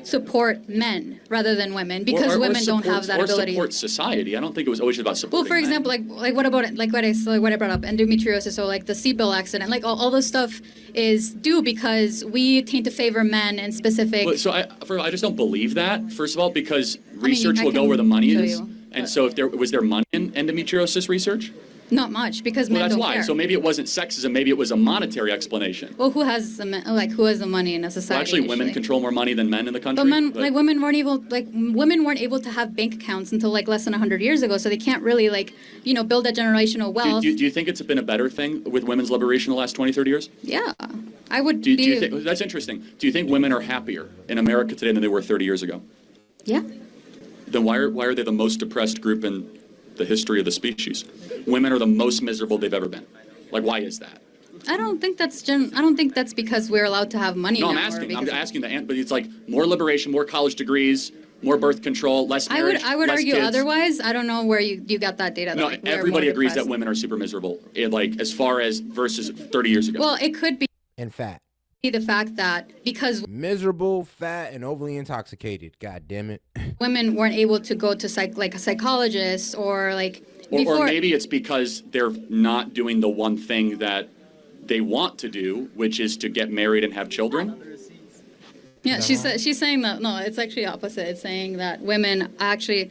[SPEAKER 7] support men rather than women, because women don't have that ability.
[SPEAKER 3] Or support society. I don't think it was always about supporting.
[SPEAKER 7] Well, for example, like what about it? Like what I brought up, endometriosis, so like the seatbelt accident, like all this stuff is due because we tend to favor men in specific.
[SPEAKER 3] Well, so I just don't believe that. First of all, because research will go where the money is, and so if was there money in endometriosis research?
[SPEAKER 7] Not much, because men
[SPEAKER 3] that's
[SPEAKER 7] don't
[SPEAKER 3] why.
[SPEAKER 7] care.
[SPEAKER 3] So maybe it wasn't sexism. Maybe it was a monetary explanation.
[SPEAKER 7] Well, who has the money in a society?
[SPEAKER 3] Well, actually, women control more money than men in the country.
[SPEAKER 7] But women weren't able to have bank accounts until like less than 100 years ago, so they can't really build that generational wealth.
[SPEAKER 3] Do you think it's been a better thing with women's liberation the last 20, 30 years?
[SPEAKER 7] Yeah, I would.
[SPEAKER 3] Do you think that's interesting? Do you think women are happier in America today than they were 30 years ago?
[SPEAKER 7] Yeah.
[SPEAKER 3] Then why are they the most depressed group in the history of the species? Women are the most miserable they've ever been. Like, why is that?
[SPEAKER 7] I don't think that's because we're allowed to have money.
[SPEAKER 3] No, I'm asking the but it's like more liberation, more college degrees, more birth control, less marriage.
[SPEAKER 7] I would
[SPEAKER 3] less
[SPEAKER 7] argue
[SPEAKER 3] kids.
[SPEAKER 7] otherwise. I don't know where you got that data.
[SPEAKER 3] No,
[SPEAKER 7] like, we're
[SPEAKER 3] everybody
[SPEAKER 7] more
[SPEAKER 3] agrees that
[SPEAKER 7] depressed.
[SPEAKER 3] women are super miserable. Like as far as versus 30 years ago.
[SPEAKER 7] Well, it could be
[SPEAKER 2] And fat.
[SPEAKER 7] the fact that because
[SPEAKER 2] Miserable, fat, and overly intoxicated. God damn it.
[SPEAKER 7] women weren't able to go to a psychologist or like
[SPEAKER 3] or maybe it's because they're not doing the one thing that they want to do, which is to get married and have children.
[SPEAKER 7] Yeah, she's saying that no, it's actually opposite. It's saying that women actually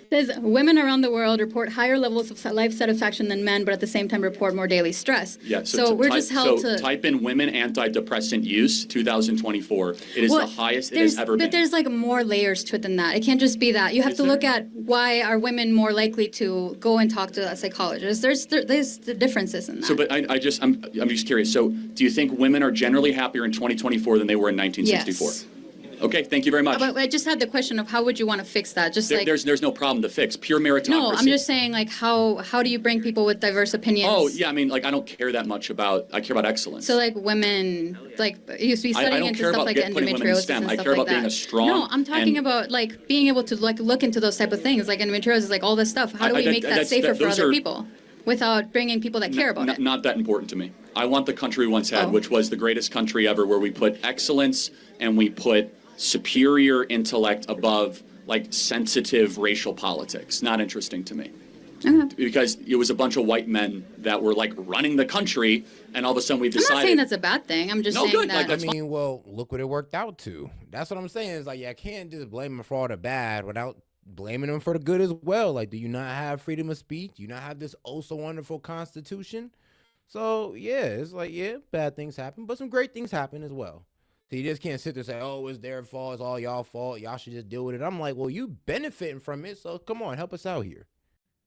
[SPEAKER 7] says women around the world report higher levels of life satisfaction than men, but at the same time report more daily stress.
[SPEAKER 3] Yeah,
[SPEAKER 7] so we're just held to
[SPEAKER 3] type in women antidepressant use 2024. It is the highest it has ever been.
[SPEAKER 7] But there's like more layers to it than that. It can't just be that. You have to look at why are women more likely to go and talk to a psychologist. There's the differences in that.
[SPEAKER 3] So, but I'm just curious. So, do you think women are generally happier in 2024 than they were in 1964?
[SPEAKER 7] Yes.
[SPEAKER 3] Okay, thank you very much.
[SPEAKER 7] But I just had the question of how would you want to fix that? Just
[SPEAKER 3] there's no problem to fix. Pure meritocracy.
[SPEAKER 7] No, I'm just saying like how do you bring people with diverse opinions?
[SPEAKER 3] Oh yeah, I mean like I don't care that much about. I care about excellence.
[SPEAKER 7] So like women, like you used to be studying into stuff like endometriosis and stuff
[SPEAKER 3] I care about
[SPEAKER 7] like
[SPEAKER 3] being
[SPEAKER 7] that.
[SPEAKER 3] a strong.
[SPEAKER 7] No, I'm talking about like being able to like look into those type of things, like endometriosis, like all this stuff. How do we make that safer for other people without bringing people that care about it?
[SPEAKER 3] Not that important to me. I want the country we once had, which was the greatest country ever, where we put excellence and we put superior intellect above like sensitive racial politics. Not interesting to me. Because it was a bunch of white men that were like running the country, and all of a sudden we decided.
[SPEAKER 7] I'm not saying that's a bad thing. I'm just saying that.
[SPEAKER 2] I mean, well, look what it worked out to. That's what I'm saying. It's like, I can't just blame them for all the bad without blaming them for the good as well. Like, do you not have freedom of speech? Do you not have this oh so wonderful constitution? So yeah, it's like, yeah, bad things happen, but some great things happen as well. So you just can't sit there and say, oh, it's their fault, it's all y'all fault, y'all should just deal with it. I'm like, well, you benefiting from it, so come on, help us out here.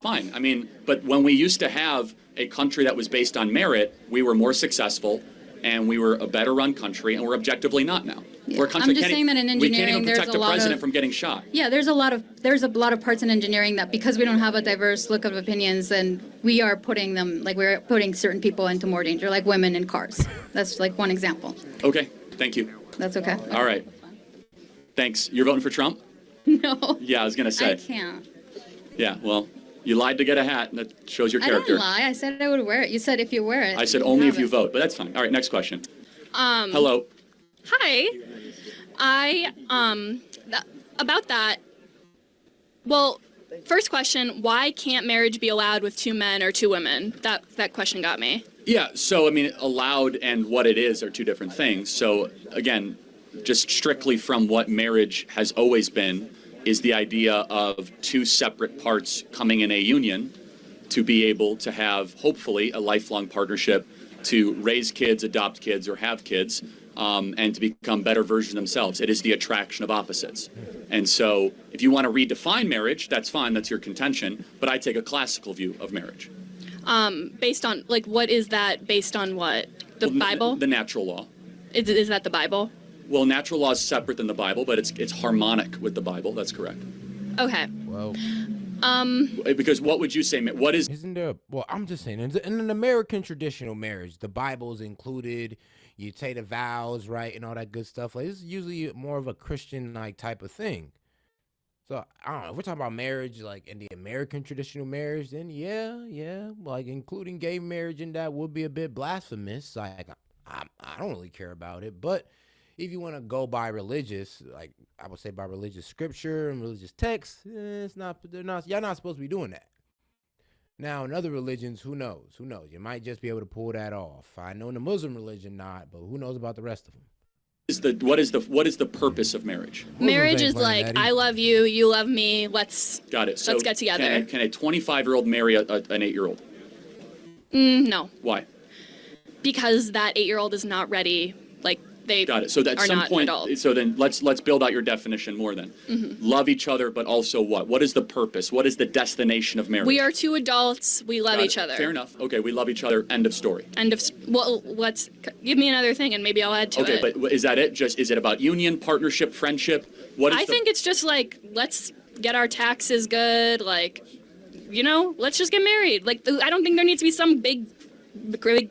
[SPEAKER 3] Fine. I mean, but when we used to have a country that was based on merit, we were more successful, and we were a better run country, and we're objectively not now.
[SPEAKER 7] Yeah.
[SPEAKER 3] We're a country
[SPEAKER 7] I'm just saying that in
[SPEAKER 3] we can't
[SPEAKER 7] engineering,
[SPEAKER 3] even
[SPEAKER 7] there's
[SPEAKER 3] protect
[SPEAKER 7] a
[SPEAKER 3] the
[SPEAKER 7] lot
[SPEAKER 3] president
[SPEAKER 7] of
[SPEAKER 3] from getting shot.
[SPEAKER 7] yeah. There's a lot of parts in engineering that because we don't have a diverse look of opinions, then we are putting them like we're putting certain people into more danger, like women in cars. That's like one example.
[SPEAKER 3] Okay. Thank you.
[SPEAKER 7] That's okay.
[SPEAKER 3] All right. Thanks. You're voting for Trump?
[SPEAKER 7] No.
[SPEAKER 3] Yeah, I was gonna say.
[SPEAKER 7] I can't.
[SPEAKER 3] Yeah. Well, you lied to get a hat, and that shows your
[SPEAKER 7] I
[SPEAKER 3] character.
[SPEAKER 7] didn't lie. I said I would wear it. You said if you wear it.
[SPEAKER 3] I said only if you vote, but that's fine. All right. Next question. Hello.
[SPEAKER 8] Hi. About that. Well, first question: why can't marriage be allowed with two men or two women? That question got me.
[SPEAKER 3] Yeah, so I mean, allowed and what it is are two different things. So again, just strictly from what marriage has always been is the idea of two separate parts coming in a union to be able to have, hopefully, a lifelong partnership to raise kids, adopt kids, or have kids, and to become better versions of themselves. It is the attraction of opposites. And so if you want to redefine marriage, that's fine, that's your contention, but I take a classical view of marriage.
[SPEAKER 8] Based on, like, what is that based on what? The Bible?
[SPEAKER 3] The natural law.
[SPEAKER 8] Is that the Bible?
[SPEAKER 3] Well, natural law is separate than the Bible, but it's harmonic with the Bible. That's correct.
[SPEAKER 8] Okay.
[SPEAKER 2] Well,
[SPEAKER 3] because what would you say? What is?
[SPEAKER 2] Isn't there? Well, I'm just saying, in an American traditional marriage, the Bible is included. You take the vows, right, and all that good stuff. Like, it's usually more of a Christian like type of thing. So I don't know. If we're talking about marriage, like in the American traditional marriage, then yeah, like including gay marriage in that would be a bit blasphemous. Like I don't really care about it, but if you want to go by religious, like I would say by religious scripture and religious texts, it's not. Y'all not supposed to be doing that. Now in other religions, who knows? Who knows? You might just be able to pull that off. I know in the Muslim religion not, but who knows about the rest of them?
[SPEAKER 3] What is the purpose of marriage?
[SPEAKER 8] Marriage is like, I love you, you love me, let's
[SPEAKER 3] Got it. So
[SPEAKER 8] let's get together.
[SPEAKER 3] Can a 25-year-old marry an 8-year-old?
[SPEAKER 8] No,
[SPEAKER 3] Why?
[SPEAKER 8] because that 8-year-old is not ready. Like, they
[SPEAKER 3] Got it. So at
[SPEAKER 8] are
[SPEAKER 3] some
[SPEAKER 8] not
[SPEAKER 3] point,
[SPEAKER 8] adults.
[SPEAKER 3] so then let's build out your definition more then. Love each other, but also what? What is the purpose? What is the destination of marriage?
[SPEAKER 8] We are two adults. We love
[SPEAKER 3] Got
[SPEAKER 8] each
[SPEAKER 3] it.
[SPEAKER 8] other.
[SPEAKER 3] Fair enough. Okay, we love each other. End of story.
[SPEAKER 8] Well, let's give me another thing, and maybe I'll add to it.
[SPEAKER 3] Okay, but is that it? Is it about union, partnership, friendship? What is
[SPEAKER 8] I think it's just like, let's get our taxes good. Like, let's just get married. Like, I don't think there needs to be some big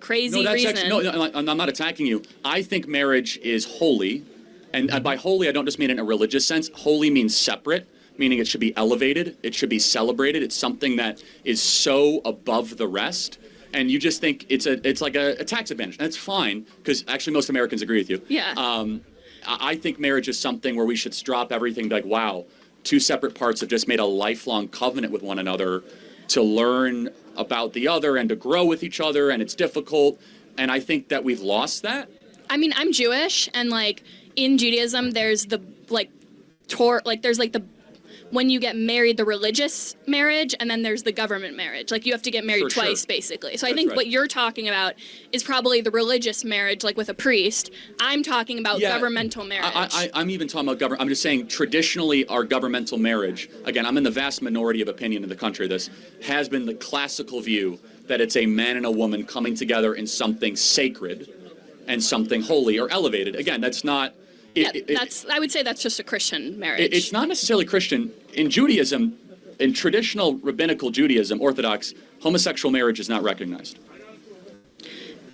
[SPEAKER 8] crazy
[SPEAKER 3] No, that's
[SPEAKER 8] reason.
[SPEAKER 3] actually, no, I'm not attacking you. I think marriage is holy, And by holy, I don't just mean in a religious sense. Holy means separate, meaning it should be elevated. It should be celebrated. It's something that is so above the rest. And you just think it's like a tax advantage. That's fine, because actually most Americans agree with you.
[SPEAKER 8] Yeah.
[SPEAKER 3] I think marriage is something where we should drop everything, like, wow, two separate parts have just made a lifelong covenant with one another to learn about the other and to grow with each other, and it's difficult. And I think that we've lost that.
[SPEAKER 8] I mean, I'm Jewish, and like in Judaism, there's the when you get married, the religious marriage, and then there's the government marriage. Like, you have to get married twice, basically. So I think what you're talking about is probably the religious marriage, like with a priest. I'm talking about governmental marriage.
[SPEAKER 3] I'm even talking about government. I'm just saying, traditionally, our governmental marriage, again, I'm in the vast minority of opinion in the country, this has been the classical view that it's a man and a woman coming together in something sacred and something holy or elevated. Again, that's not...
[SPEAKER 8] I would say that's just a Christian marriage.
[SPEAKER 3] It's not necessarily Christian. In Judaism, in traditional rabbinical Judaism, Orthodox, homosexual marriage is not recognized.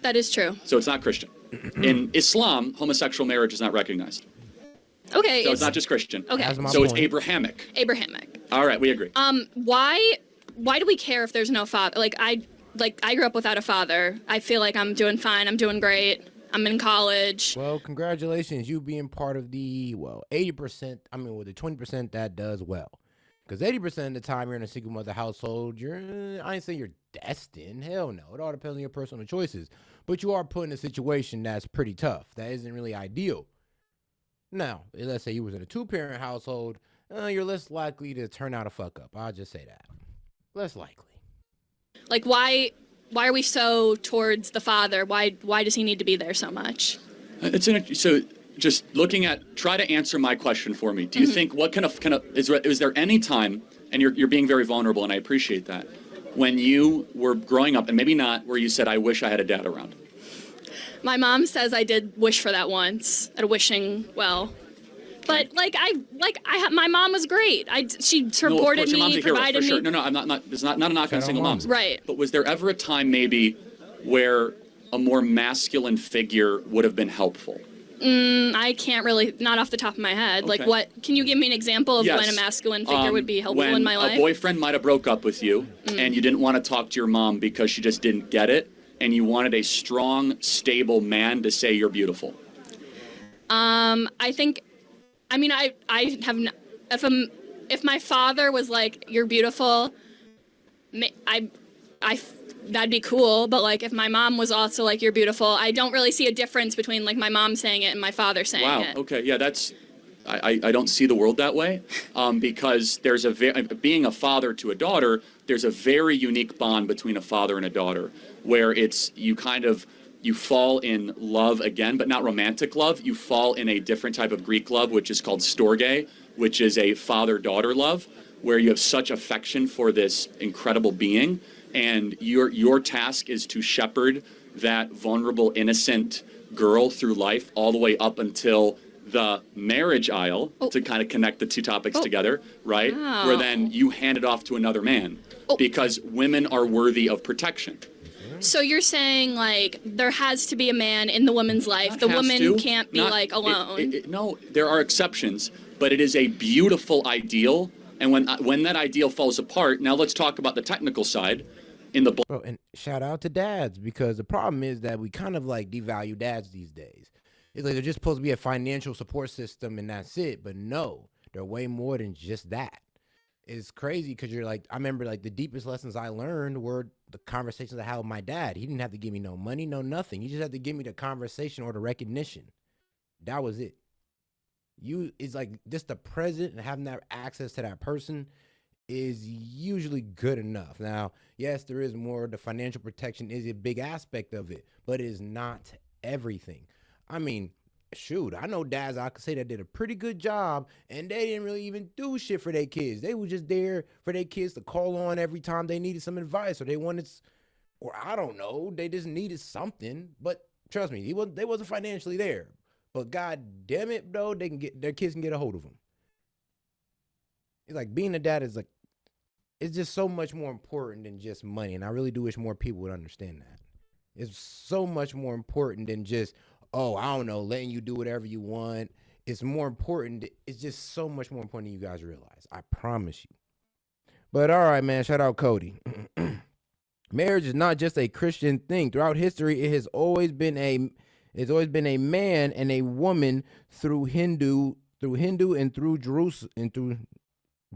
[SPEAKER 8] That is true.
[SPEAKER 3] So it's not Christian. In Islam, homosexual marriage is not recognized.
[SPEAKER 8] Okay.
[SPEAKER 3] So it's not just Christian.
[SPEAKER 8] Okay.
[SPEAKER 3] So it's Abrahamic.
[SPEAKER 8] Abrahamic.
[SPEAKER 3] All right, we agree.
[SPEAKER 8] Why do we care if there's no father? I grew up without a father. I feel like I'm doing fine. I'm doing great. I'm in college.
[SPEAKER 2] Well, congratulations, you being part of the 80%. I mean, with the 20% that does well, because 80% of the time you're in a single mother household. I ain't saying you're destined. Hell no. It all depends on your personal choices. But you are put in a situation that's pretty tough. That isn't really ideal. Now, let's say you was in a 2-parent household. You're less likely to turn out a fuck up. I'll just say that. Less likely.
[SPEAKER 8] Like, why are we so towards the father? Why does he need to be there so much?
[SPEAKER 3] So just try to answer my question for me. Do you think, what kind of is there any time, and you're being very vulnerable, and I appreciate that, when you were growing up, and maybe not, where you said, I wish I had a dad around?
[SPEAKER 8] My mom says I did wish for that once, at a wishing well. But my mom was great. She supported me, provided me.
[SPEAKER 3] No, I'm not. It's not a knock on single moms.
[SPEAKER 8] Right.
[SPEAKER 3] But was there ever a time maybe where a more masculine figure would have been helpful?
[SPEAKER 8] I can't really, not off the top of my head.
[SPEAKER 3] Okay.
[SPEAKER 8] Like, what? Can you give me an example of when a masculine figure would be helpful in my life?
[SPEAKER 3] When a boyfriend might have broke up with you, and you didn't want to talk to your mom because she just didn't get it, and you wanted a strong, stable man to say you're beautiful.
[SPEAKER 8] I think. I mean, I have. If my father was like, "You're beautiful," that'd be cool. But like, if my mom was also like, "You're beautiful," I don't really see a difference between like my mom saying it and my father saying it.
[SPEAKER 3] Wow. Okay. Yeah. I don't see the world that way, because there's being a father to a daughter. There's a very unique bond between a father and a daughter, where you fall in love again, but not romantic love. You fall in a different type of Greek love, which is called storge, which is a father-daughter love, where you have such affection for this incredible being, and your task is to shepherd that vulnerable, innocent girl through life all the way up until the marriage aisle, to kind of connect the two topics together, right?
[SPEAKER 8] Wow.
[SPEAKER 3] Where then you hand it off to another man, because women are worthy of protection.
[SPEAKER 8] So you're saying, like, there has to be a man in the woman's life. The woman can't be, alone.
[SPEAKER 3] No, there are exceptions, but it is a beautiful ideal. And when that ideal falls apart, now let's talk about the technical side.
[SPEAKER 2] Bro, and shout out to dads, because the problem is that we kind of devalue dads these days. It's like they're just supposed to be a financial support system and that's it. But no, they're way more than just that. It's crazy because I remember the deepest lessons I learned were the conversations I had with my dad. He didn't have to give me no money, no nothing. He just had to give me the conversation or the recognition. That was it. It's like just the present and having that access to that person is usually good enough. Now, yes, there is more. The financial protection is a big aspect of it, but it is not everything. I mean, shoot, I know dads I could say that did a pretty good job, and they didn't really even do shit for their kids. They were just there for their kids to call on every time they needed some advice, or I don't know, they just needed something. But trust me, they wasn't financially there. But god damn it, though, their kids can get a hold of them. It's like being a dad is it's just so much more important than just money, and I really do wish more people would understand that. It's so much more important than just, I don't know, letting you do whatever you want. it's more important. It's just so much more important than you guys realize. I promise you. But all right, man. Shout out Cody. Marriage is not just a Christian thing. Throughout history, it has always been a man and a woman through Hindu and through Jerusalem and through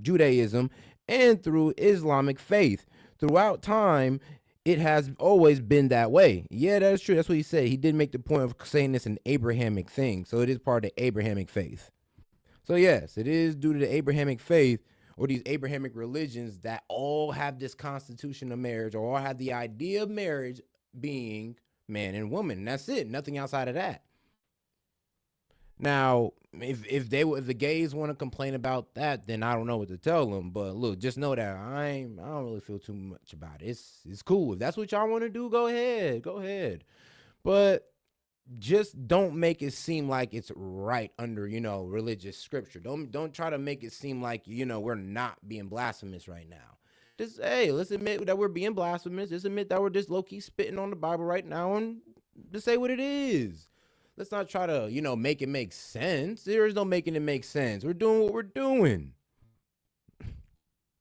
[SPEAKER 2] Judaism and through Islamic faith. Throughout time, it has always been that way. Yeah, that's true. That's what he said. He did make the point of saying it's an Abrahamic thing. So it is part of the Abrahamic faith. So yes, it is due to the Abrahamic faith or these Abrahamic religions that all have this constitution of marriage or all have the idea of marriage being man and woman. And that's it. Nothing outside of that. Now, if the gays want to complain about that, then I don't know what to tell them. But look, just know that I don't really feel too much about it. It's cool. If that's what y'all want to do, go ahead. But just don't make it seem like it's right under, religious scripture. Don't try to make it seem like, we're not being blasphemous right now. Just, hey, let's admit that we're being blasphemous. Let's admit that we're just low-key spitting on the Bible right now and just say what it is. Let's not try to, make it make sense. There is no making it make sense. We're doing what we're doing.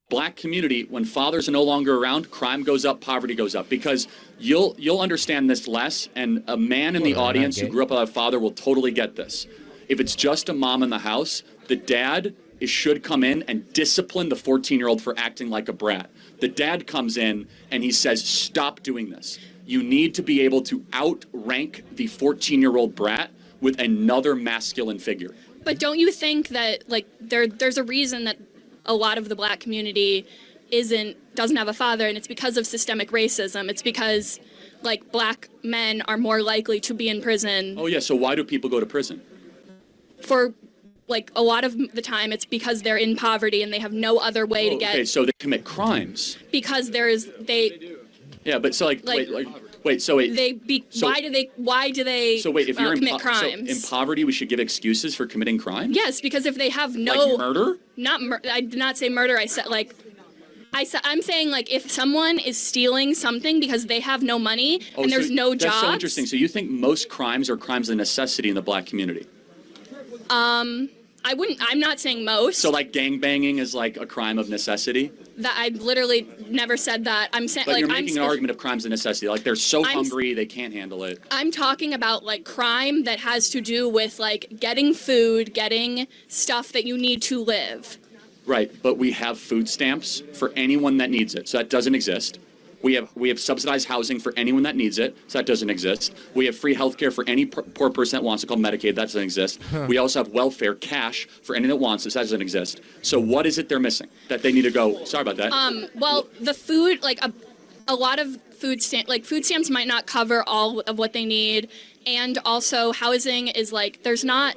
[SPEAKER 3] Black community, when fathers are no longer around, crime goes up, poverty goes up, because you'll understand this less, and a man in the audience who grew up without a father will totally get this. If it's just a mom in the house, the dad should come in and discipline the 14-year-old for acting like a brat. The dad comes in and he says, stop doing this. You need to be able to outrank the 14-year-old brat with another masculine figure.
[SPEAKER 8] But don't you think that there's a reason that a lot of the black community doesn't have a father, and it's because of systemic racism. It's because black men are more likely to be in prison.
[SPEAKER 3] Oh yeah, so why do people go to prison?
[SPEAKER 8] For a lot of the time it's because they're in poverty and they have no other way to get.
[SPEAKER 3] Okay, so they commit crimes.
[SPEAKER 8] Because
[SPEAKER 3] Yeah, but so wait, so wait.
[SPEAKER 8] Why do they
[SPEAKER 3] so wait, if you're
[SPEAKER 8] commit crimes?
[SPEAKER 3] So in poverty, we should give excuses for committing crimes?
[SPEAKER 8] Yes, because if they have no...
[SPEAKER 3] Like murder?
[SPEAKER 8] I did not say murder. I said, I'm saying, if someone is stealing something because they have no money and there's no jobs...
[SPEAKER 3] That's so interesting. So you think most crimes are crimes of necessity in the black community?
[SPEAKER 8] I'm not saying most.
[SPEAKER 3] So gangbanging is a crime of necessity?
[SPEAKER 8] That I literally never said that. I'm saying
[SPEAKER 3] you're making an argument of crimes of necessity. They're so hungry they can't handle it.
[SPEAKER 8] I'm talking about crime that has to do with getting food, getting stuff that you need to live.
[SPEAKER 3] Right, but we have food stamps for anyone that needs it. So that doesn't exist. We have subsidized housing for anyone that needs it, so that doesn't exist. We have free health care for any poor person that wants it, called Medicaid, that doesn't exist. We also have welfare, cash, for anyone that wants it, so that doesn't exist. So what is it they're missing that they need to go, sorry about that.
[SPEAKER 8] Well, the food, a lot of food stamps might not cover all of what they need, and also housing is there's not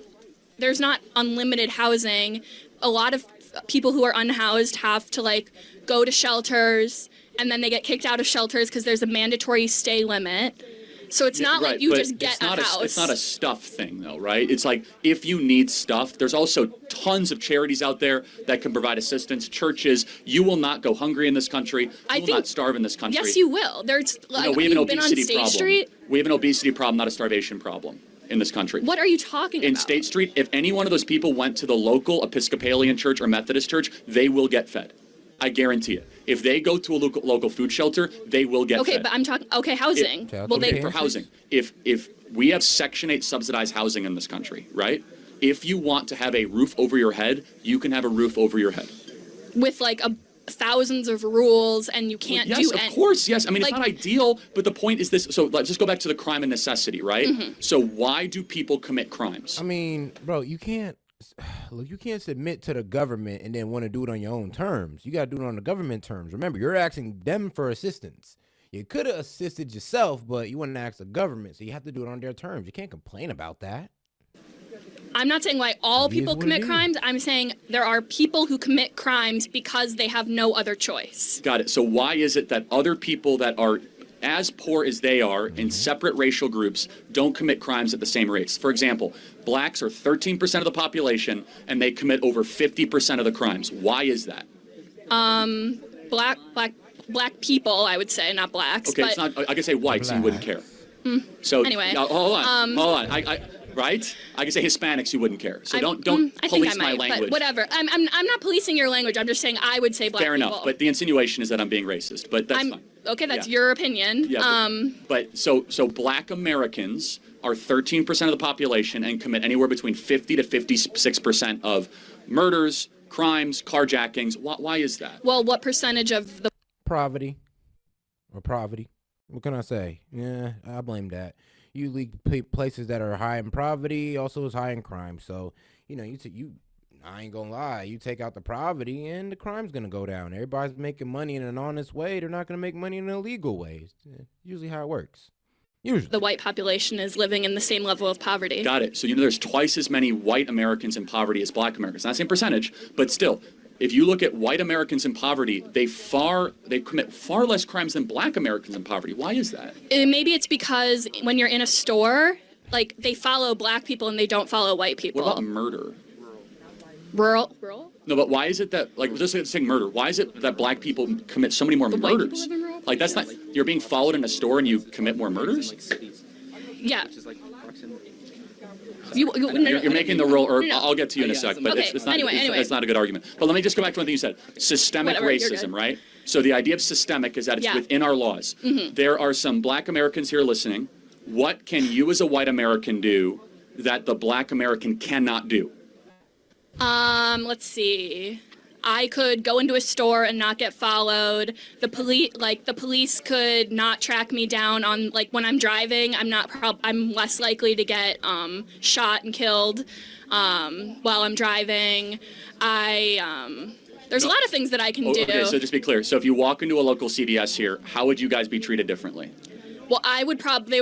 [SPEAKER 8] unlimited housing. A lot of people who are unhoused have to go to shelters, and then they get kicked out of shelters because there's a mandatory stay limit. So it's not
[SPEAKER 3] right,
[SPEAKER 8] you just get a house.
[SPEAKER 3] It's not a stuff thing, though, right? It's if you need stuff, there's also tons of charities out there that can provide assistance. Churches, you will not go hungry in this country. You will not starve in this country.
[SPEAKER 8] Yes, you will. There's
[SPEAKER 3] we have an obesity problem. We have an obesity problem, not a starvation problem in this country.
[SPEAKER 8] What are you talking about?
[SPEAKER 3] In State Street, if any one of those people went to the local Episcopalian church or Methodist church, they will get fed. I guarantee it. If they go to a local food shelter, they will get fed.
[SPEAKER 8] Okay, but I'm talking, housing.
[SPEAKER 3] For housing. If we have Section 8 subsidized housing in this country, right? If you want to have a roof over your head, you can have a roof over your head.
[SPEAKER 8] With thousands of rules, and you can't do anything.
[SPEAKER 3] Yes, of course, yes. I mean, it's not ideal, but the point is this. So let's just go back to the crime and necessity, right? Mm-hmm. So why do people commit crimes?
[SPEAKER 2] I mean, bro, you can't submit to the government and then want to do it on your own terms. You got to do it on the government terms. Remember, you're asking them for assistance. You could have assisted yourself, but you want to ask the government, so you have to do it on their terms. You can't complain about that.
[SPEAKER 8] I'm not saying why all people commit crimes. I'm saying there are people who commit crimes because they have no other choice.
[SPEAKER 3] Got it. So why is it that other people that are as poor as they are in separate racial groups don't commit crimes at the same rates? For example, blacks are 13% of the population and they commit over 50% of the crimes. Why is that?
[SPEAKER 8] Black people, I would say, not blacks.
[SPEAKER 3] Okay,
[SPEAKER 8] but
[SPEAKER 3] it's not. I could say white, so you wouldn't care.
[SPEAKER 8] So anyway,
[SPEAKER 3] hold on. right? I can say Hispanics, you wouldn't care. So don't
[SPEAKER 8] I think
[SPEAKER 3] police
[SPEAKER 8] I might,
[SPEAKER 3] my language.
[SPEAKER 8] but whatever. I'm not policing your language. I'm just saying I would say black
[SPEAKER 3] Fair
[SPEAKER 8] people.
[SPEAKER 3] enough, but the insinuation is that I'm being racist, but that's fine.
[SPEAKER 8] Okay, that's
[SPEAKER 3] Yeah.
[SPEAKER 8] your opinion.
[SPEAKER 3] Yeah, but so black Americans are 13% of the population and commit anywhere between 50 to 56% of murders, crimes, carjackings. Why is that?
[SPEAKER 8] Well, what percentage of the
[SPEAKER 2] Poverty. What can I say? Yeah, I blame that. Usually places that are high in poverty also is high in crime. So, you know, I ain't gonna lie, you take out the poverty and the crime's gonna go down. Everybody's making money in an honest way. They're not gonna make money in an illegal way. It's usually how it works. Usually.
[SPEAKER 8] the white population is living in the same level of poverty?
[SPEAKER 3] Got it. So, you know, there's twice as many white Americans in poverty as black Americans. Not the same percentage, but still, if you look at white Americans in poverty, they commit far less crimes than black Americans in poverty. Why is that?
[SPEAKER 8] Maybe it's because when you're in a store, like they follow black people and they don't follow white people.
[SPEAKER 3] What about murder?
[SPEAKER 8] Rural?
[SPEAKER 3] No, but why is it that, like, just saying murder, why is it that black people commit so many more
[SPEAKER 8] white people
[SPEAKER 3] murders?
[SPEAKER 8] live in rural
[SPEAKER 3] Like, that's not, you're being followed in a store and you commit more murders?
[SPEAKER 8] Yeah.
[SPEAKER 3] You're making the rule, or
[SPEAKER 8] No.
[SPEAKER 3] I'll get to you in a sec, but
[SPEAKER 8] Okay,
[SPEAKER 3] it's not,
[SPEAKER 8] anyway.
[SPEAKER 3] it's not a good argument. But let me just go back to one thing you said. Systemic
[SPEAKER 8] Whatever, you're
[SPEAKER 3] racism,
[SPEAKER 8] good.
[SPEAKER 3] right? So the idea of systemic is that it's
[SPEAKER 8] Yeah.
[SPEAKER 3] within our laws. There are some black Americans here listening. What can you as a white American do that the black American cannot do?
[SPEAKER 8] Let's see. I could go into a store and not get followed. The police could not track me down on, like, when I'm driving. I'm less likely to get shot and killed while I'm driving. There's a lot of things that I can do.
[SPEAKER 3] Okay, so just be clear. So if you walk into a local CVS here, how would you guys be treated differently?
[SPEAKER 8] Well, they would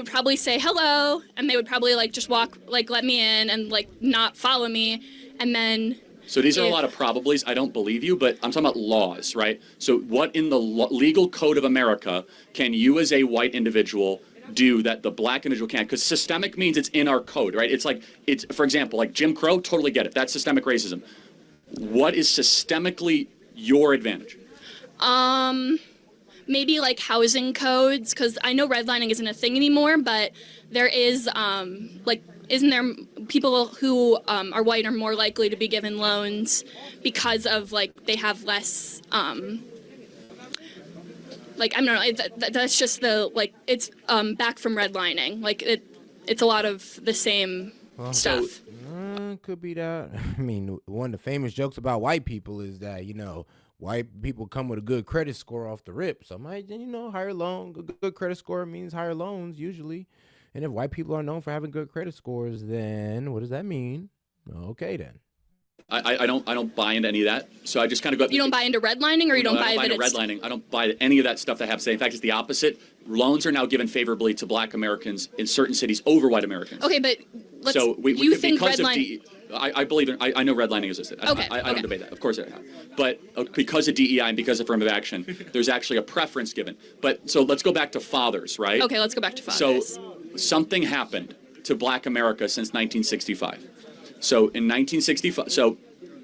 [SPEAKER 8] probably say hello, and they would probably just walk, let me in and not follow me, and then.
[SPEAKER 3] So these are a lot of probablys. I don't believe you, but I'm talking about laws, right? So what in the legal code of America can you as a white individual do that the black individual can't? Because systemic means it's in our code, right? It's for example, like Jim Crow, totally get it. That's systemic racism. What is systemically your advantage?
[SPEAKER 8] Maybe housing codes, because I know redlining isn't a thing anymore, but there is isn't there people who are white are more likely to be given loans because of they have less I don't know, that's just it's back from redlining, it's a lot of the same stuff.
[SPEAKER 2] Could be that. I mean, one of the famous jokes about white people is that, white people come with a good credit score off the rip. So higher loan, good credit score means higher loans usually. And if white people are known for having good credit scores, then what does that mean? Okay, then.
[SPEAKER 3] I don't buy into any of that. So I just kind of go.
[SPEAKER 8] You don't buy into redlining, or you don't buy
[SPEAKER 3] into
[SPEAKER 8] that it's
[SPEAKER 3] redlining. I don't buy any of that stuff they have to say. In fact, it's the opposite. Loans are now given favorably to black Americans in certain cities over white Americans.
[SPEAKER 8] Okay, but
[SPEAKER 3] you
[SPEAKER 8] think
[SPEAKER 3] because
[SPEAKER 8] redlining?
[SPEAKER 3] I believe in. I know redlining existed.
[SPEAKER 8] Okay,
[SPEAKER 3] I don't debate that. Of course I have. But because of DEI and because of affirmative action, there's actually a preference given. But so let's go back to fathers, right?
[SPEAKER 8] Okay, let's go back to fathers.
[SPEAKER 3] So something happened to black America since 1965. So in 1965,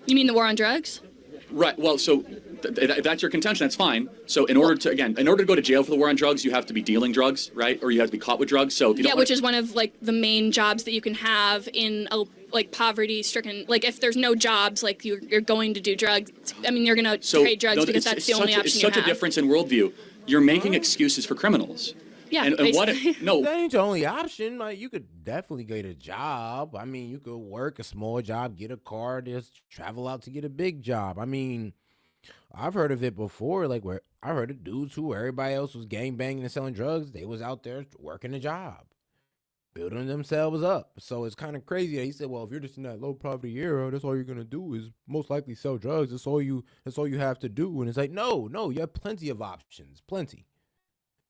[SPEAKER 8] You mean the war on drugs?
[SPEAKER 3] Right. Well, so if that's your contention, that's fine. So in order to go to jail for the war on drugs, you have to be dealing drugs, right? Or you have to be caught with drugs. So if you don't
[SPEAKER 8] which is one of the main jobs that you can have in a poverty-stricken. If there's no jobs, you're going to do drugs. I mean, you're going to trade drugs because that's the only option
[SPEAKER 3] It's
[SPEAKER 8] you
[SPEAKER 3] such
[SPEAKER 8] have.
[SPEAKER 3] a difference in worldview. You're making excuses for criminals.
[SPEAKER 8] Yeah,
[SPEAKER 3] and what if, no.
[SPEAKER 2] That ain't the only option. You could definitely get a job. I mean, you could work a small job, get a car, just travel out to get a big job. I mean, I've heard of it before, where I heard of dudes who everybody else was gangbanging and selling drugs. They was out there working a job, building themselves up. So it's kind of crazy that he said, well, if you're just in that low poverty era, that's all you're going to do is most likely sell drugs. That's all you have to do. And it's no, you have plenty of options, plenty.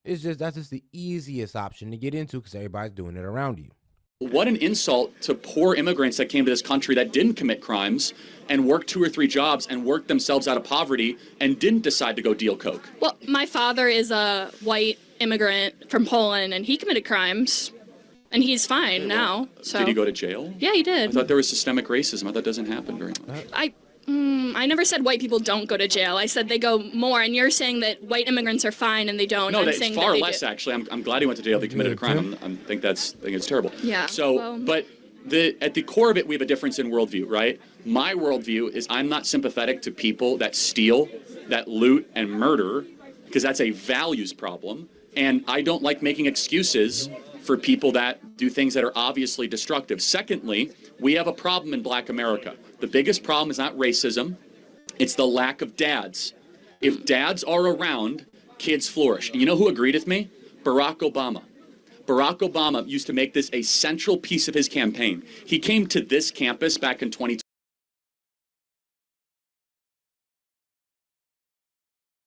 [SPEAKER 2] That's just the easiest option to get into because everybody's doing it around you.
[SPEAKER 3] What an insult to poor immigrants that came to this country that didn't commit crimes and worked 2 or 3 jobs and worked themselves out of poverty and didn't decide to go deal coke.
[SPEAKER 8] Well, my father is a white immigrant from Poland, and he committed crimes, and he's fine now. So.
[SPEAKER 3] Did he go to jail?
[SPEAKER 8] Yeah, he did.
[SPEAKER 3] I thought there was systemic racism. I thought that doesn't happen very much.
[SPEAKER 8] I never said white people don't go to jail. I said they go more, and you're saying that white immigrants are fine and they don't.
[SPEAKER 3] No,
[SPEAKER 8] I'm
[SPEAKER 3] that's
[SPEAKER 8] saying
[SPEAKER 3] far less, actually. I'm glad he went to jail. He committed a crime. I think it's terrible.
[SPEAKER 8] Yeah.
[SPEAKER 3] So,
[SPEAKER 8] well,
[SPEAKER 3] but at the core of it, we have a difference in worldview, right? My worldview is I'm not sympathetic to people that steal, that loot, and murder, because that's a values problem. And I don't like making excuses for people that do things that are obviously destructive. Secondly, we have a problem in Black America. The biggest problem is not racism, it's the lack of dads. If dads are around, kids flourish. And you know who agreed with me? Barack Obama. Barack Obama used to make this a central piece of his campaign. He came to this campus back in 2020.